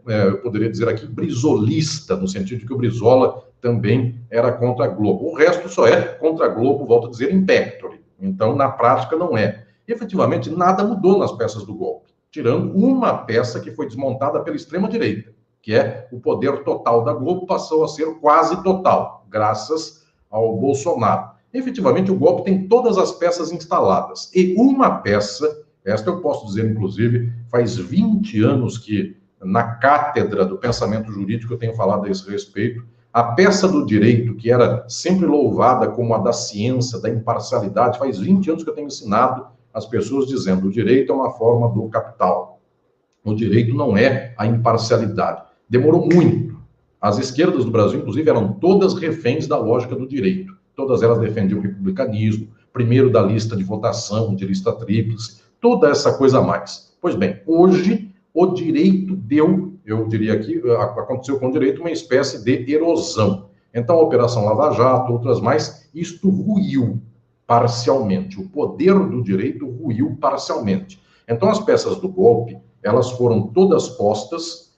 eu poderia dizer aqui, brizolista, no sentido de que o Brizola também era contra a Globo. O resto só é contra a Globo, volto a dizer, in pectore. Então, na prática, não é. E, efetivamente, nada mudou nas peças do golpe, tirando uma peça que foi desmontada pela extrema-direita, que é o poder total da Globo passou a ser quase total, graças ao Bolsonaro. Efetivamente, o golpe tem todas as peças instaladas. E uma peça, esta eu posso dizer, inclusive, faz 20 anos que, na cátedra do pensamento jurídico, eu tenho falado a esse respeito, a peça do direito, que era sempre louvada como a da ciência, da imparcialidade, faz 20 anos que eu tenho ensinado as pessoas dizendo: o direito é uma forma do capital. O direito não é a imparcialidade. Demorou muito. As esquerdas do Brasil, inclusive, eram todas reféns da lógica do direito. Todas elas defendiam o republicanismo, primeiro da lista de votação, de lista tríplice, toda essa coisa a mais. Pois bem, hoje o direito deu, eu diria que aconteceu com o direito uma espécie de erosão. Então, a Operação Lava Jato, outras mais, isto ruiu parcialmente. O poder do direito ruiu parcialmente. Então, as peças do golpe, elas foram todas postas.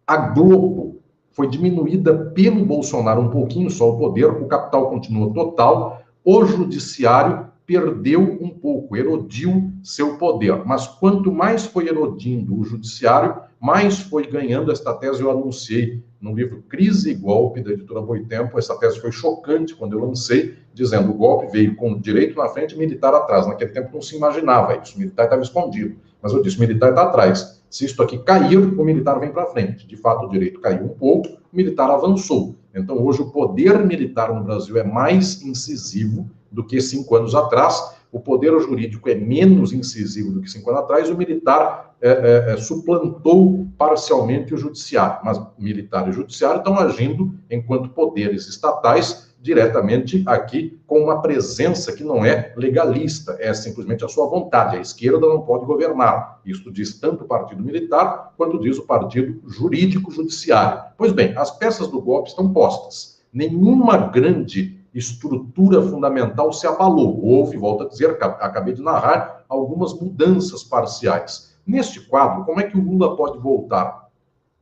A Globo foi diminuída pelo Bolsonaro um pouquinho só o poder, o capital continua total, o judiciário perdeu um pouco, erodiu seu poder. Mas quanto mais foi erodindo o judiciário, mais foi ganhando. Esta tese eu anunciei no livro Crise e Golpe, da editora Boitempo. Essa tese foi chocante quando eu lancei, dizendo: o golpe veio com o direito na frente e militar atrás. Naquele tempo não se imaginava isso, o militar estava escondido. Mas eu disse: o militar está atrás. Se isto aqui cair, o militar vem para frente. De fato, o direito caiu um pouco, o militar avançou. Então, hoje, o poder militar no Brasil é mais incisivo do que 5 anos atrás, o poder jurídico é menos incisivo do que 5 anos atrás, o militar suplantou parcialmente o judiciário. Mas militar e judiciário estão agindo enquanto poderes estatais diretamente aqui com uma presença que não é legalista, é simplesmente a sua vontade. A esquerda não pode governar. Isso diz tanto o partido militar quanto diz o partido jurídico-judiciário. Pois bem, as peças do golpe estão postas. Nenhuma grande estrutura fundamental se abalou. Houve, volto a dizer, acabei de narrar, algumas mudanças parciais. Neste quadro, como é que o Lula pode voltar?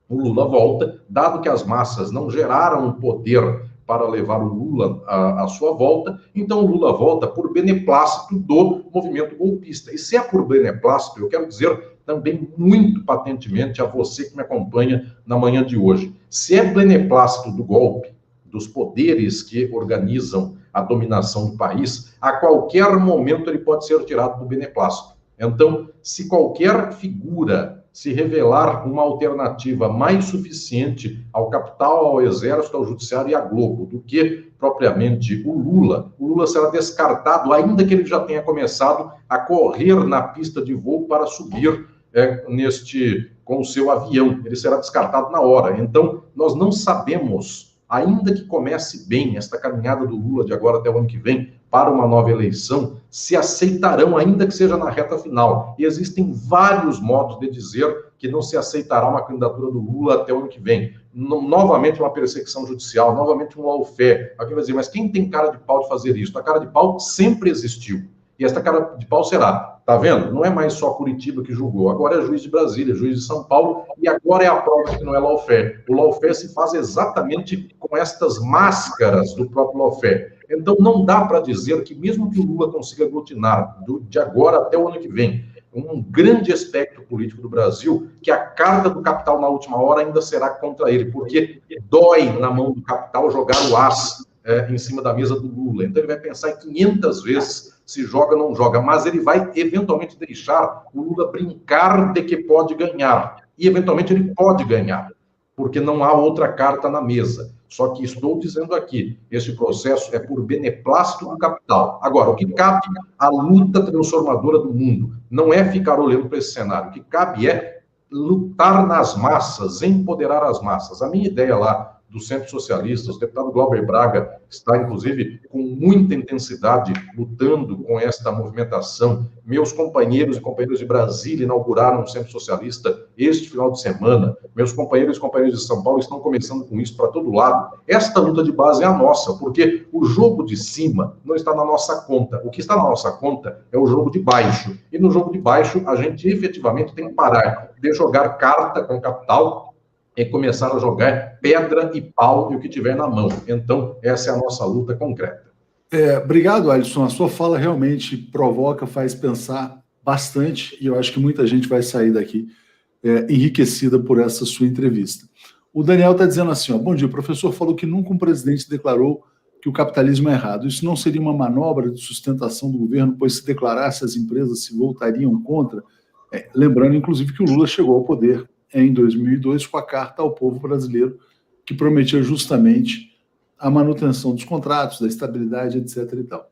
O Lula volta, dado que as massas não geraram poder para levar o Lula à sua volta, então o Lula volta por beneplácito do movimento golpista. E se é por beneplácito, eu quero dizer também muito patentemente a você que me acompanha na manhã de hoje, se é beneplácito do golpe, dos poderes que organizam a dominação do país, a qualquer momento ele pode ser tirado do beneplácito. Então, se qualquer figura se revelar uma alternativa mais suficiente ao capital, ao exército, ao judiciário e à Globo do que propriamente o Lula será descartado, ainda que ele já tenha começado a correr na pista de voo para subir com o seu avião. Ele será descartado na hora. Então, nós não sabemos, ainda que comece bem esta caminhada do Lula de agora até o ano que vem para uma nova eleição, se aceitarão, ainda que seja na reta final. E existem vários modos de dizer que não se aceitará uma candidatura do Lula até o ano que vem. Novamente uma perseguição judicial, novamente um lawfare. Alguém vai dizer, mas quem tem cara de pau de fazer isso? A cara de pau sempre existiu. E esta cara de pau será, tá vendo? Não é mais só Curitiba que julgou, agora é juiz de Brasília, juiz de São Paulo, e agora é a prova que não é lawfare. O lawfare se faz exatamente com estas máscaras do próprio lawfare. Então não dá para dizer que mesmo que o Lula consiga aglutinar de agora até o ano que vem um grande espectro político do Brasil, que a carta do capital na última hora ainda será contra ele, porque dói na mão do capital jogar o as em cima da mesa do Lula. Então ele vai pensar 500 vezes se joga ou não joga, mas ele vai eventualmente deixar o Lula brincar de que pode ganhar. E eventualmente ele pode ganhar, porque não há outra carta na mesa. Só que estou dizendo aqui, esse processo é por beneplácito do capital. Agora, o que cabe à luta transformadora do mundo não é ficar olhando para esse cenário. O que cabe é lutar nas massas, empoderar as massas. A minha ideia lá do Centro Socialista, o deputado Glauber Braga está, inclusive, com muita intensidade lutando com esta movimentação. Meus companheiros e companheiras de Brasília inauguraram o Centro Socialista este final de semana. Meus companheiros e companheiras de São Paulo estão começando com isso para todo lado. Esta luta de base é a nossa, porque o jogo de cima não está na nossa conta. O que está na nossa conta é o jogo de baixo. E no jogo de baixo, a gente efetivamente tem que parar de jogar carta com capital e começar a jogar pedra e pau e o que tiver na mão. Então, essa é a nossa luta concreta. Obrigado, Alisson. A sua fala realmente provoca, faz pensar bastante, e eu acho que muita gente vai sair daqui enriquecida por essa sua entrevista. O Daniel está dizendo assim, bom dia, o professor falou que nunca um presidente declarou que o capitalismo é errado. Isso não seria uma manobra de sustentação do governo, pois se declarasse, as empresas se voltariam contra? Lembrando, inclusive, que o Lula chegou ao poder em 2002 com a carta ao povo brasileiro, que prometia justamente a manutenção dos contratos, da estabilidade, etc. e tal.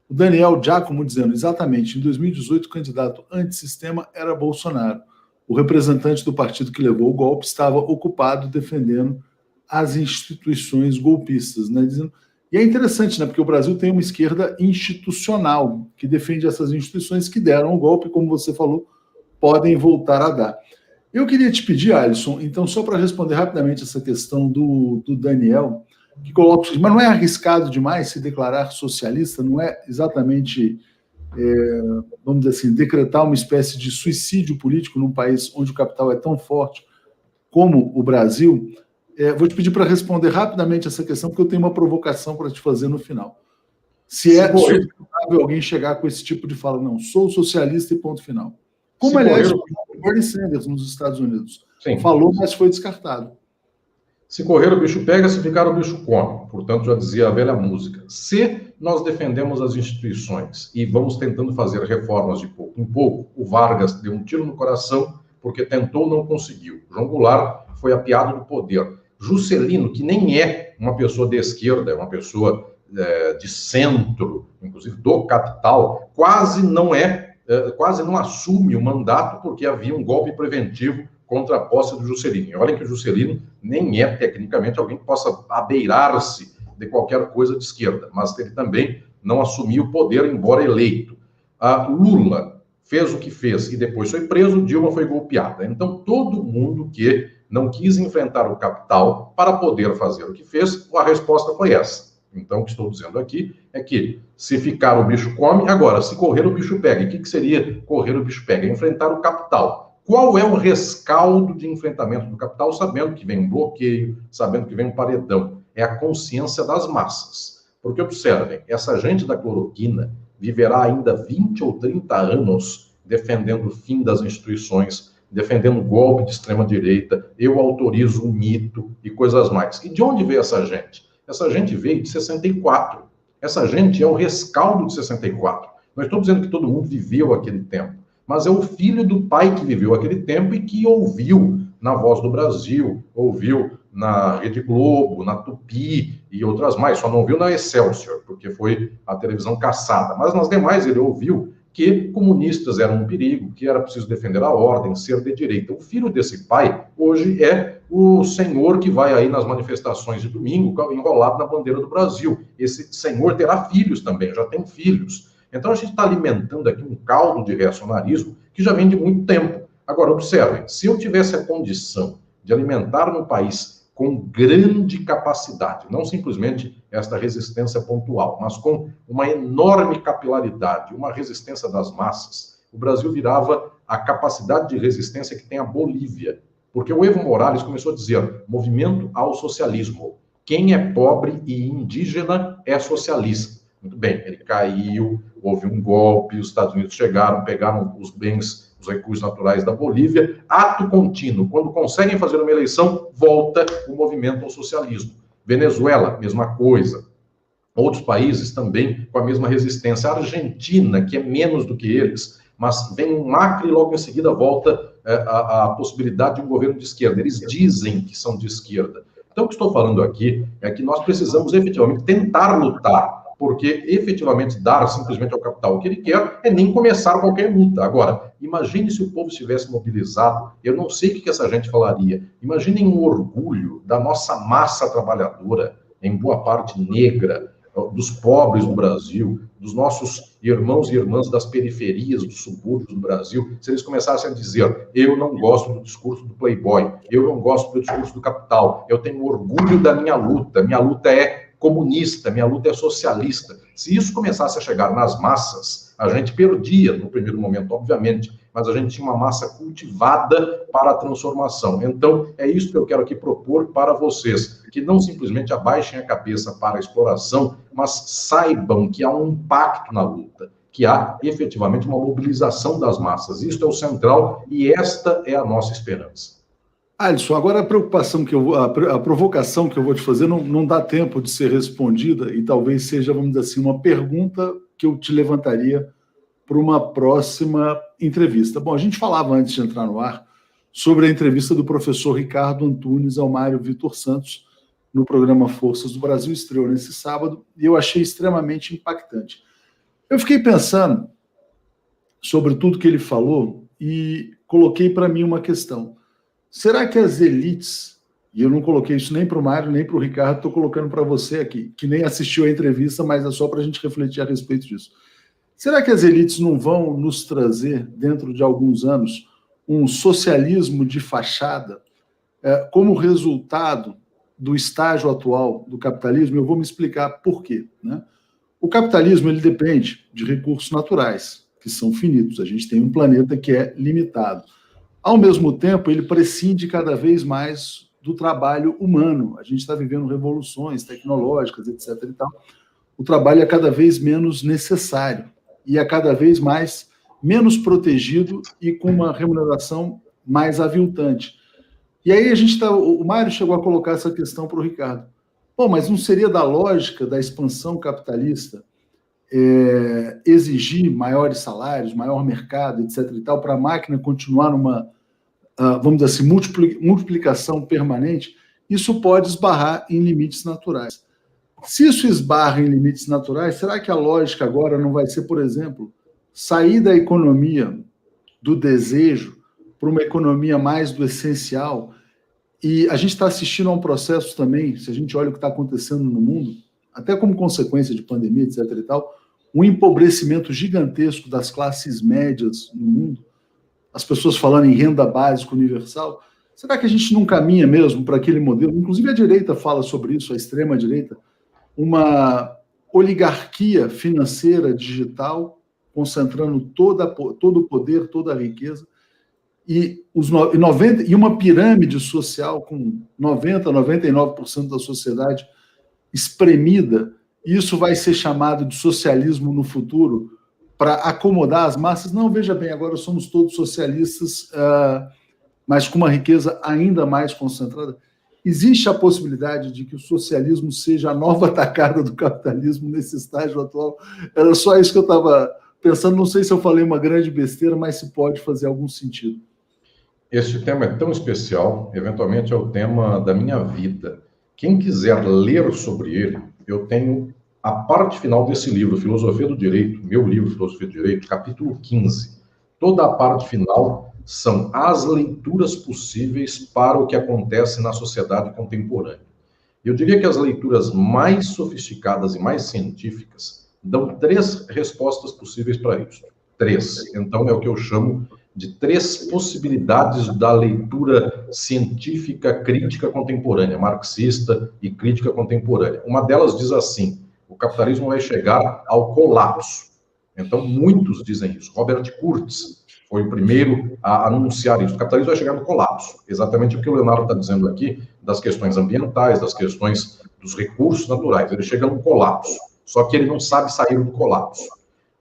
O Daniel Giacomo dizendo, exatamente, em 2018 o candidato antissistema era Bolsonaro. O representante do partido que levou o golpe estava ocupado defendendo as instituições golpistas, né? Dizendo, e é interessante, né? Porque o Brasil tem uma esquerda institucional que defende essas instituições que deram o golpe, como você falou, podem voltar a dar. Eu queria te pedir, Alisson, então, só para responder rapidamente essa questão do Daniel, que coloca, mas não é arriscado demais se declarar socialista? Não é exatamente, vamos dizer assim, decretar uma espécie de suicídio político num país onde o capital é tão forte como o Brasil? Vou te pedir para responder rapidamente essa questão, porque eu tenho uma provocação para te fazer no final. Se é sustentável alguém chegar com esse tipo de fala, não, sou socialista e ponto final. Como, aliás, o Bernie Sanders nos Estados Unidos. Sim. Falou, mas foi descartado. Se correr o bicho pega, se ficar o bicho come. Portanto, já dizia a velha música. Se nós defendemos as instituições e vamos tentando fazer reformas de pouco em pouco, o Vargas deu um tiro no coração porque tentou, não conseguiu. João Goulart foi apiado do poder. Juscelino, que nem é uma pessoa de esquerda, é uma pessoa de centro, inclusive do capital, quase não assume o mandato porque havia um golpe preventivo contra a posse do Juscelino. E olhem que o Juscelino nem é, tecnicamente, alguém que possa abeirar-se de qualquer coisa de esquerda, mas ele também não assumiu o poder, embora eleito. Lula fez o que fez e depois foi preso, Dilma foi golpeada. Então, todo mundo que não quis enfrentar o capital para poder fazer o que fez, a resposta foi essa. Então, o que estou dizendo aqui é que se ficar o bicho come, agora, se correr o bicho pega. E o que seria correr o bicho pega? Enfrentar o capital. Qual é o rescaldo de enfrentamento do capital, sabendo que vem um bloqueio, sabendo que vem um paredão? É a consciência das massas. Porque, observem, essa gente da cloroquina viverá ainda 20 ou 30 anos defendendo o fim das instituições, defendendo o golpe de extrema-direita, eu autorizo o mito e coisas mais. E de onde veio essa gente? Essa gente veio de 64. Essa gente é o rescaldo de 64. Não estou dizendo que todo mundo viveu aquele tempo, mas é o filho do pai que viveu aquele tempo e que ouviu na Voz do Brasil, ouviu na Rede Globo, na Tupi e outras mais. Só não viu na Excelsior, porque foi a televisão caçada. Mas nas demais ele ouviu que comunistas eram um perigo, que era preciso defender a ordem, ser de direita. O filho desse pai, hoje, é o senhor que vai aí nas manifestações de domingo, enrolado na bandeira do Brasil. Esse senhor terá filhos também, já tem filhos. Então, a gente está alimentando aqui um caldo de reacionarismo que já vem de muito tempo. Agora, observem, se eu tivesse a condição de alimentar no país com grande capacidade, não simplesmente esta resistência pontual, mas com uma enorme capilaridade, uma resistência das massas, o Brasil virava a capacidade de resistência que tem a Bolívia. Porque o Evo Morales começou a dizer, movimento ao socialismo. Quem é pobre e indígena é socialista. Muito bem, ele caiu, houve um golpe, os Estados Unidos chegaram, pegaram os bens, os recursos naturais da Bolívia, ato contínuo. Quando conseguem fazer uma eleição, volta o movimento ao socialismo. Venezuela, mesma coisa. Outros países também com a mesma resistência. A Argentina, que é menos do que eles, mas vem um Macri e logo em seguida volta a possibilidade de um governo de esquerda. Eles dizem que são de esquerda. Então, o que estou falando aqui é que nós precisamos efetivamente tentar lutar, porque efetivamente dar simplesmente ao capital o que ele quer é nem começar qualquer luta. Agora, imagine se o povo estivesse mobilizado, eu não sei o que essa gente falaria. Imaginem o orgulho da nossa massa trabalhadora, em boa parte negra, dos pobres do Brasil, dos nossos irmãos e irmãs das periferias, dos subúrbios do Brasil, se eles começassem a dizer, eu não gosto do discurso do playboy, eu não gosto do discurso do capital, eu tenho orgulho da minha luta é comunista, minha luta é socialista. Se isso começasse a chegar nas massas, a gente perdia no primeiro momento, obviamente, mas a gente tinha uma massa cultivada para a transformação. Então, é isso que eu quero aqui propor para vocês, que não simplesmente abaixem a cabeça para a exploração, mas saibam que há um impacto na luta, que há efetivamente uma mobilização das massas. Isto é o central e esta é a nossa esperança. Alisson, agora a provocação que eu vou te fazer não dá tempo de ser respondida e talvez seja, vamos dizer assim, uma pergunta que eu te levantaria para uma próxima entrevista. Bom, a gente falava antes de entrar no ar sobre a entrevista do professor Ricardo Antunes ao Mário Vitor Santos no programa Forças do Brasil, estreou nesse sábado, e eu achei extremamente impactante. Eu fiquei pensando sobre tudo que ele falou e coloquei para mim uma questão. Será que as elites, e eu não coloquei isso nem para o Mário, nem para o Ricardo, estou colocando para você aqui, que nem assistiu a entrevista, mas é só para a gente refletir a respeito disso. Será que as elites não vão nos trazer, dentro de alguns anos, um socialismo de fachada, como resultado do estágio atual do capitalismo? Eu vou me explicar por quê, né? O capitalismo ele depende de recursos naturais, que são finitos. A gente tem um planeta que é limitado. Ao mesmo tempo, ele prescinde cada vez mais do trabalho humano. A gente está vivendo revoluções tecnológicas, etc. e tal. O trabalho é cada vez menos necessário e é cada vez mais menos protegido e com uma remuneração mais aviltante. E aí o Mário chegou a colocar essa questão para o Ricardo. Bom, mas não seria da lógica da expansão capitalista exigir maiores salários, maior mercado, etc. e tal, para a máquina continuar numa, vamos dizer assim, multiplicação permanente? Isso pode esbarrar em limites naturais. Se isso esbarra em limites naturais, será que a lógica agora não vai ser, por exemplo, sair da economia do desejo para uma economia mais do essencial? E a gente está assistindo a um processo também, se a gente olha o que está acontecendo no mundo, até como consequência de pandemia, etc. e tal, um empobrecimento gigantesco das classes médias no mundo, as pessoas falando em renda básica universal. Será que a gente não caminha mesmo para aquele modelo? Inclusive a direita fala sobre isso, a extrema-direita, uma oligarquia financeira digital, concentrando todo o poder, toda a riqueza, e uma pirâmide social com 90%, 99% da sociedade espremida. Isso vai ser chamado de socialismo no futuro para acomodar as massas? Não, veja bem, agora somos todos socialistas, mas com uma riqueza ainda mais concentrada. Existe a possibilidade de que o socialismo seja a nova tacada do capitalismo nesse estágio atual? Era só isso que eu estava pensando. Não sei se eu falei uma grande besteira, mas se pode fazer algum sentido. Este tema é tão especial, eventualmente é o tema da minha vida. Quem quiser ler sobre ele, eu tenho a parte final desse livro, Filosofia do Direito, meu livro, Filosofia do Direito, capítulo 15. Toda a parte final são as leituras possíveis para o que acontece na sociedade contemporânea. Eu diria que as leituras mais sofisticadas e mais científicas dão 3 respostas possíveis para isso. 3. Então, é o que eu chamo de 3 possibilidades da leitura científica crítica contemporânea, marxista e crítica contemporânea. Uma delas diz assim: o capitalismo vai chegar ao colapso. Então, muitos dizem isso. Robert Kurtz foi o primeiro a anunciar isso. O capitalismo vai chegar no colapso. Exatamente o que o Leonardo está dizendo aqui, das questões ambientais, das questões dos recursos naturais. Ele chega no colapso, só que ele não sabe sair do colapso.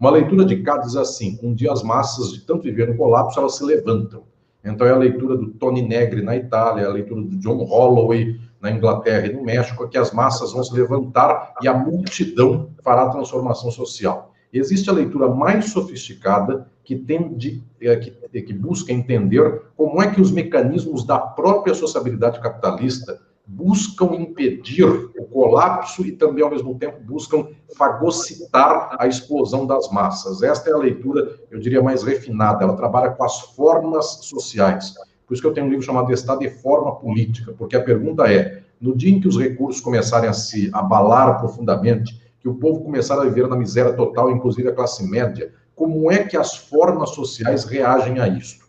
Uma leitura de Kant diz assim: um dia as massas, de tanto viver no colapso, elas se levantam. Então é a leitura do Tony Negri na Itália, a leitura do John Holloway na Inglaterra e no México, que as massas vão se levantar e a multidão fará a transformação social. Existe a leitura mais sofisticada que busca entender como é que os mecanismos da própria sociabilidade capitalista buscam impedir o colapso e também, ao mesmo tempo, buscam fagocitar a explosão das massas. Esta é a leitura, eu diria, mais refinada. Ela trabalha com as formas sociais. Por isso que eu tenho um livro chamado Estado e Forma Política, porque a pergunta é: no dia em que os recursos começarem a se abalar profundamente, que o povo começar a viver na miséria total, inclusive a classe média, como é que as formas sociais reagem a isso?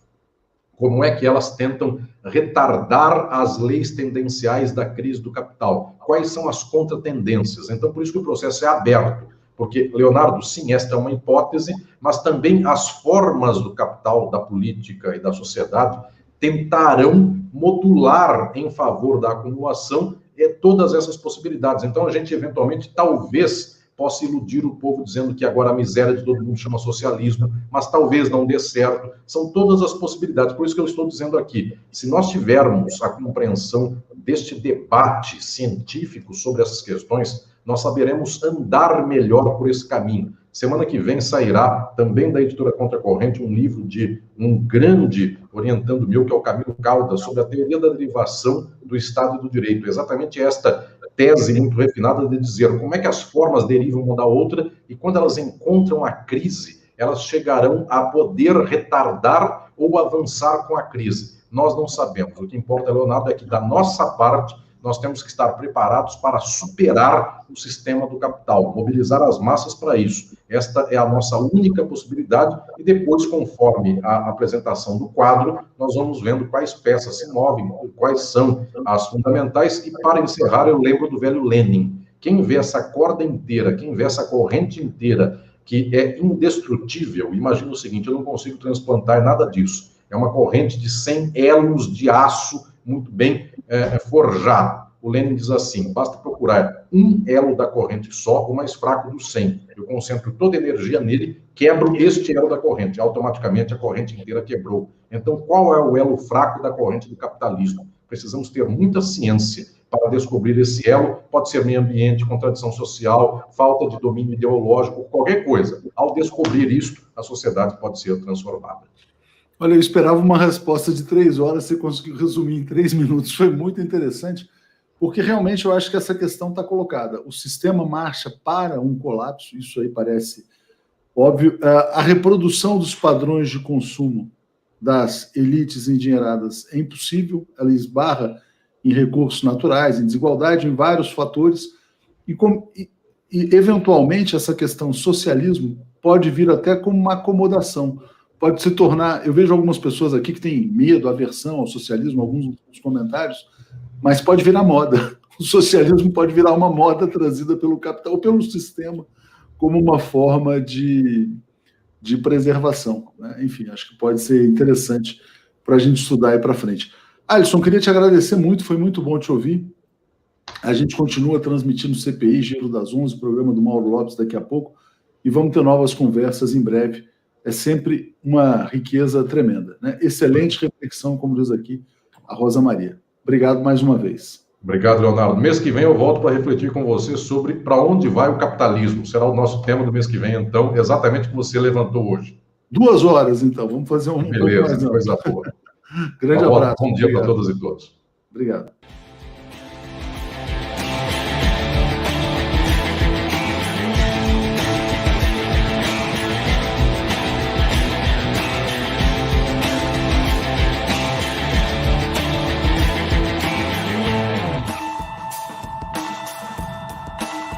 Como é que elas tentam retardar as leis tendenciais da crise do capital? Quais são as contratendências? Então, por isso que o processo é aberto. Porque, Leonardo, sim, esta é uma hipótese, mas também as formas do capital, da política e da sociedade tentarão modular em favor da acumulação todas essas possibilidades. Então, a gente, eventualmente, talvez possa iludir o povo dizendo que agora a miséria de todo mundo chama socialismo, mas talvez não dê certo. São todas as possibilidades. Por isso que eu estou dizendo aqui, se nós tivermos a compreensão deste debate científico sobre essas questões, nós saberemos andar melhor por esse caminho. Semana que vem sairá, também da editora Contracorrente, um livro de um grande orientando meu, que é o Camilo Caldas, sobre a teoria da derivação do Estado e do Direito. Exatamente esta tese muito refinada de dizer como é que as formas derivam uma da outra e quando elas encontram a crise, elas chegarão a poder retardar ou avançar com a crise. Nós não sabemos. O que importa, Leonardo, é que da nossa parte nós temos que estar preparados para superar o sistema do capital, mobilizar as massas para isso. Esta é a nossa única possibilidade e depois, conforme a apresentação do quadro, nós vamos vendo quais peças se movem, quais são as fundamentais. E, para encerrar, eu lembro do velho Lenin. Quem vê essa corda inteira, quem vê essa corrente inteira, que é indestrutível, imagina o seguinte: eu não consigo transplantar nada disso. É uma corrente de 100 elos de aço muito bem forjado. O Lenin diz assim: basta procurar um elo da corrente só, o mais fraco dos 100. Eu concentro toda a energia nele, quebro este elo da corrente. Automaticamente a corrente inteira quebrou. Então, qual é o elo fraco da corrente do capitalismo? Precisamos ter muita ciência para descobrir esse elo. Pode ser meio ambiente, contradição social, falta de domínio ideológico, qualquer coisa. Ao descobrir isso, a sociedade pode ser transformada. Olha, eu esperava uma resposta de 3 horas, você conseguiu resumir em 3 minutos, foi muito interessante. porque realmente eu acho que essa questão está colocada. O sistema marcha para um colapso, isso aí parece óbvio. A reprodução dos padrões de consumo das elites endinheiradas é impossível, ela esbarra em recursos naturais, em desigualdade, em vários fatores, e eventualmente essa questão socialismo pode vir até como uma acomodação, pode se tornar, eu vejo algumas pessoas aqui que têm medo, aversão ao socialismo, alguns nos comentários, mas pode virar moda. O socialismo pode virar uma moda trazida pelo capital ou pelo sistema como uma forma de preservação, né? Enfim, acho que pode ser interessante para a gente estudar aí para frente. Alisson, queria te agradecer muito, foi muito bom te ouvir. A gente continua transmitindo CPI, Giro das 11, programa do Mauro Lopes daqui a pouco, e vamos ter novas conversas em breve. É sempre uma riqueza tremenda, né? Excelente reflexão, como diz aqui a Rosa Maria. Obrigado mais uma vez. Obrigado, Leonardo. Mês que vem eu volto para refletir com você sobre para onde vai o capitalismo. Será o nosso tema do mês que vem, então, exatamente o que você levantou hoje. 2 horas, então. Vamos fazer um Beleza, pouco mais. Coisa boa. Grande abraço. Bom dia para todas e todos. Obrigado.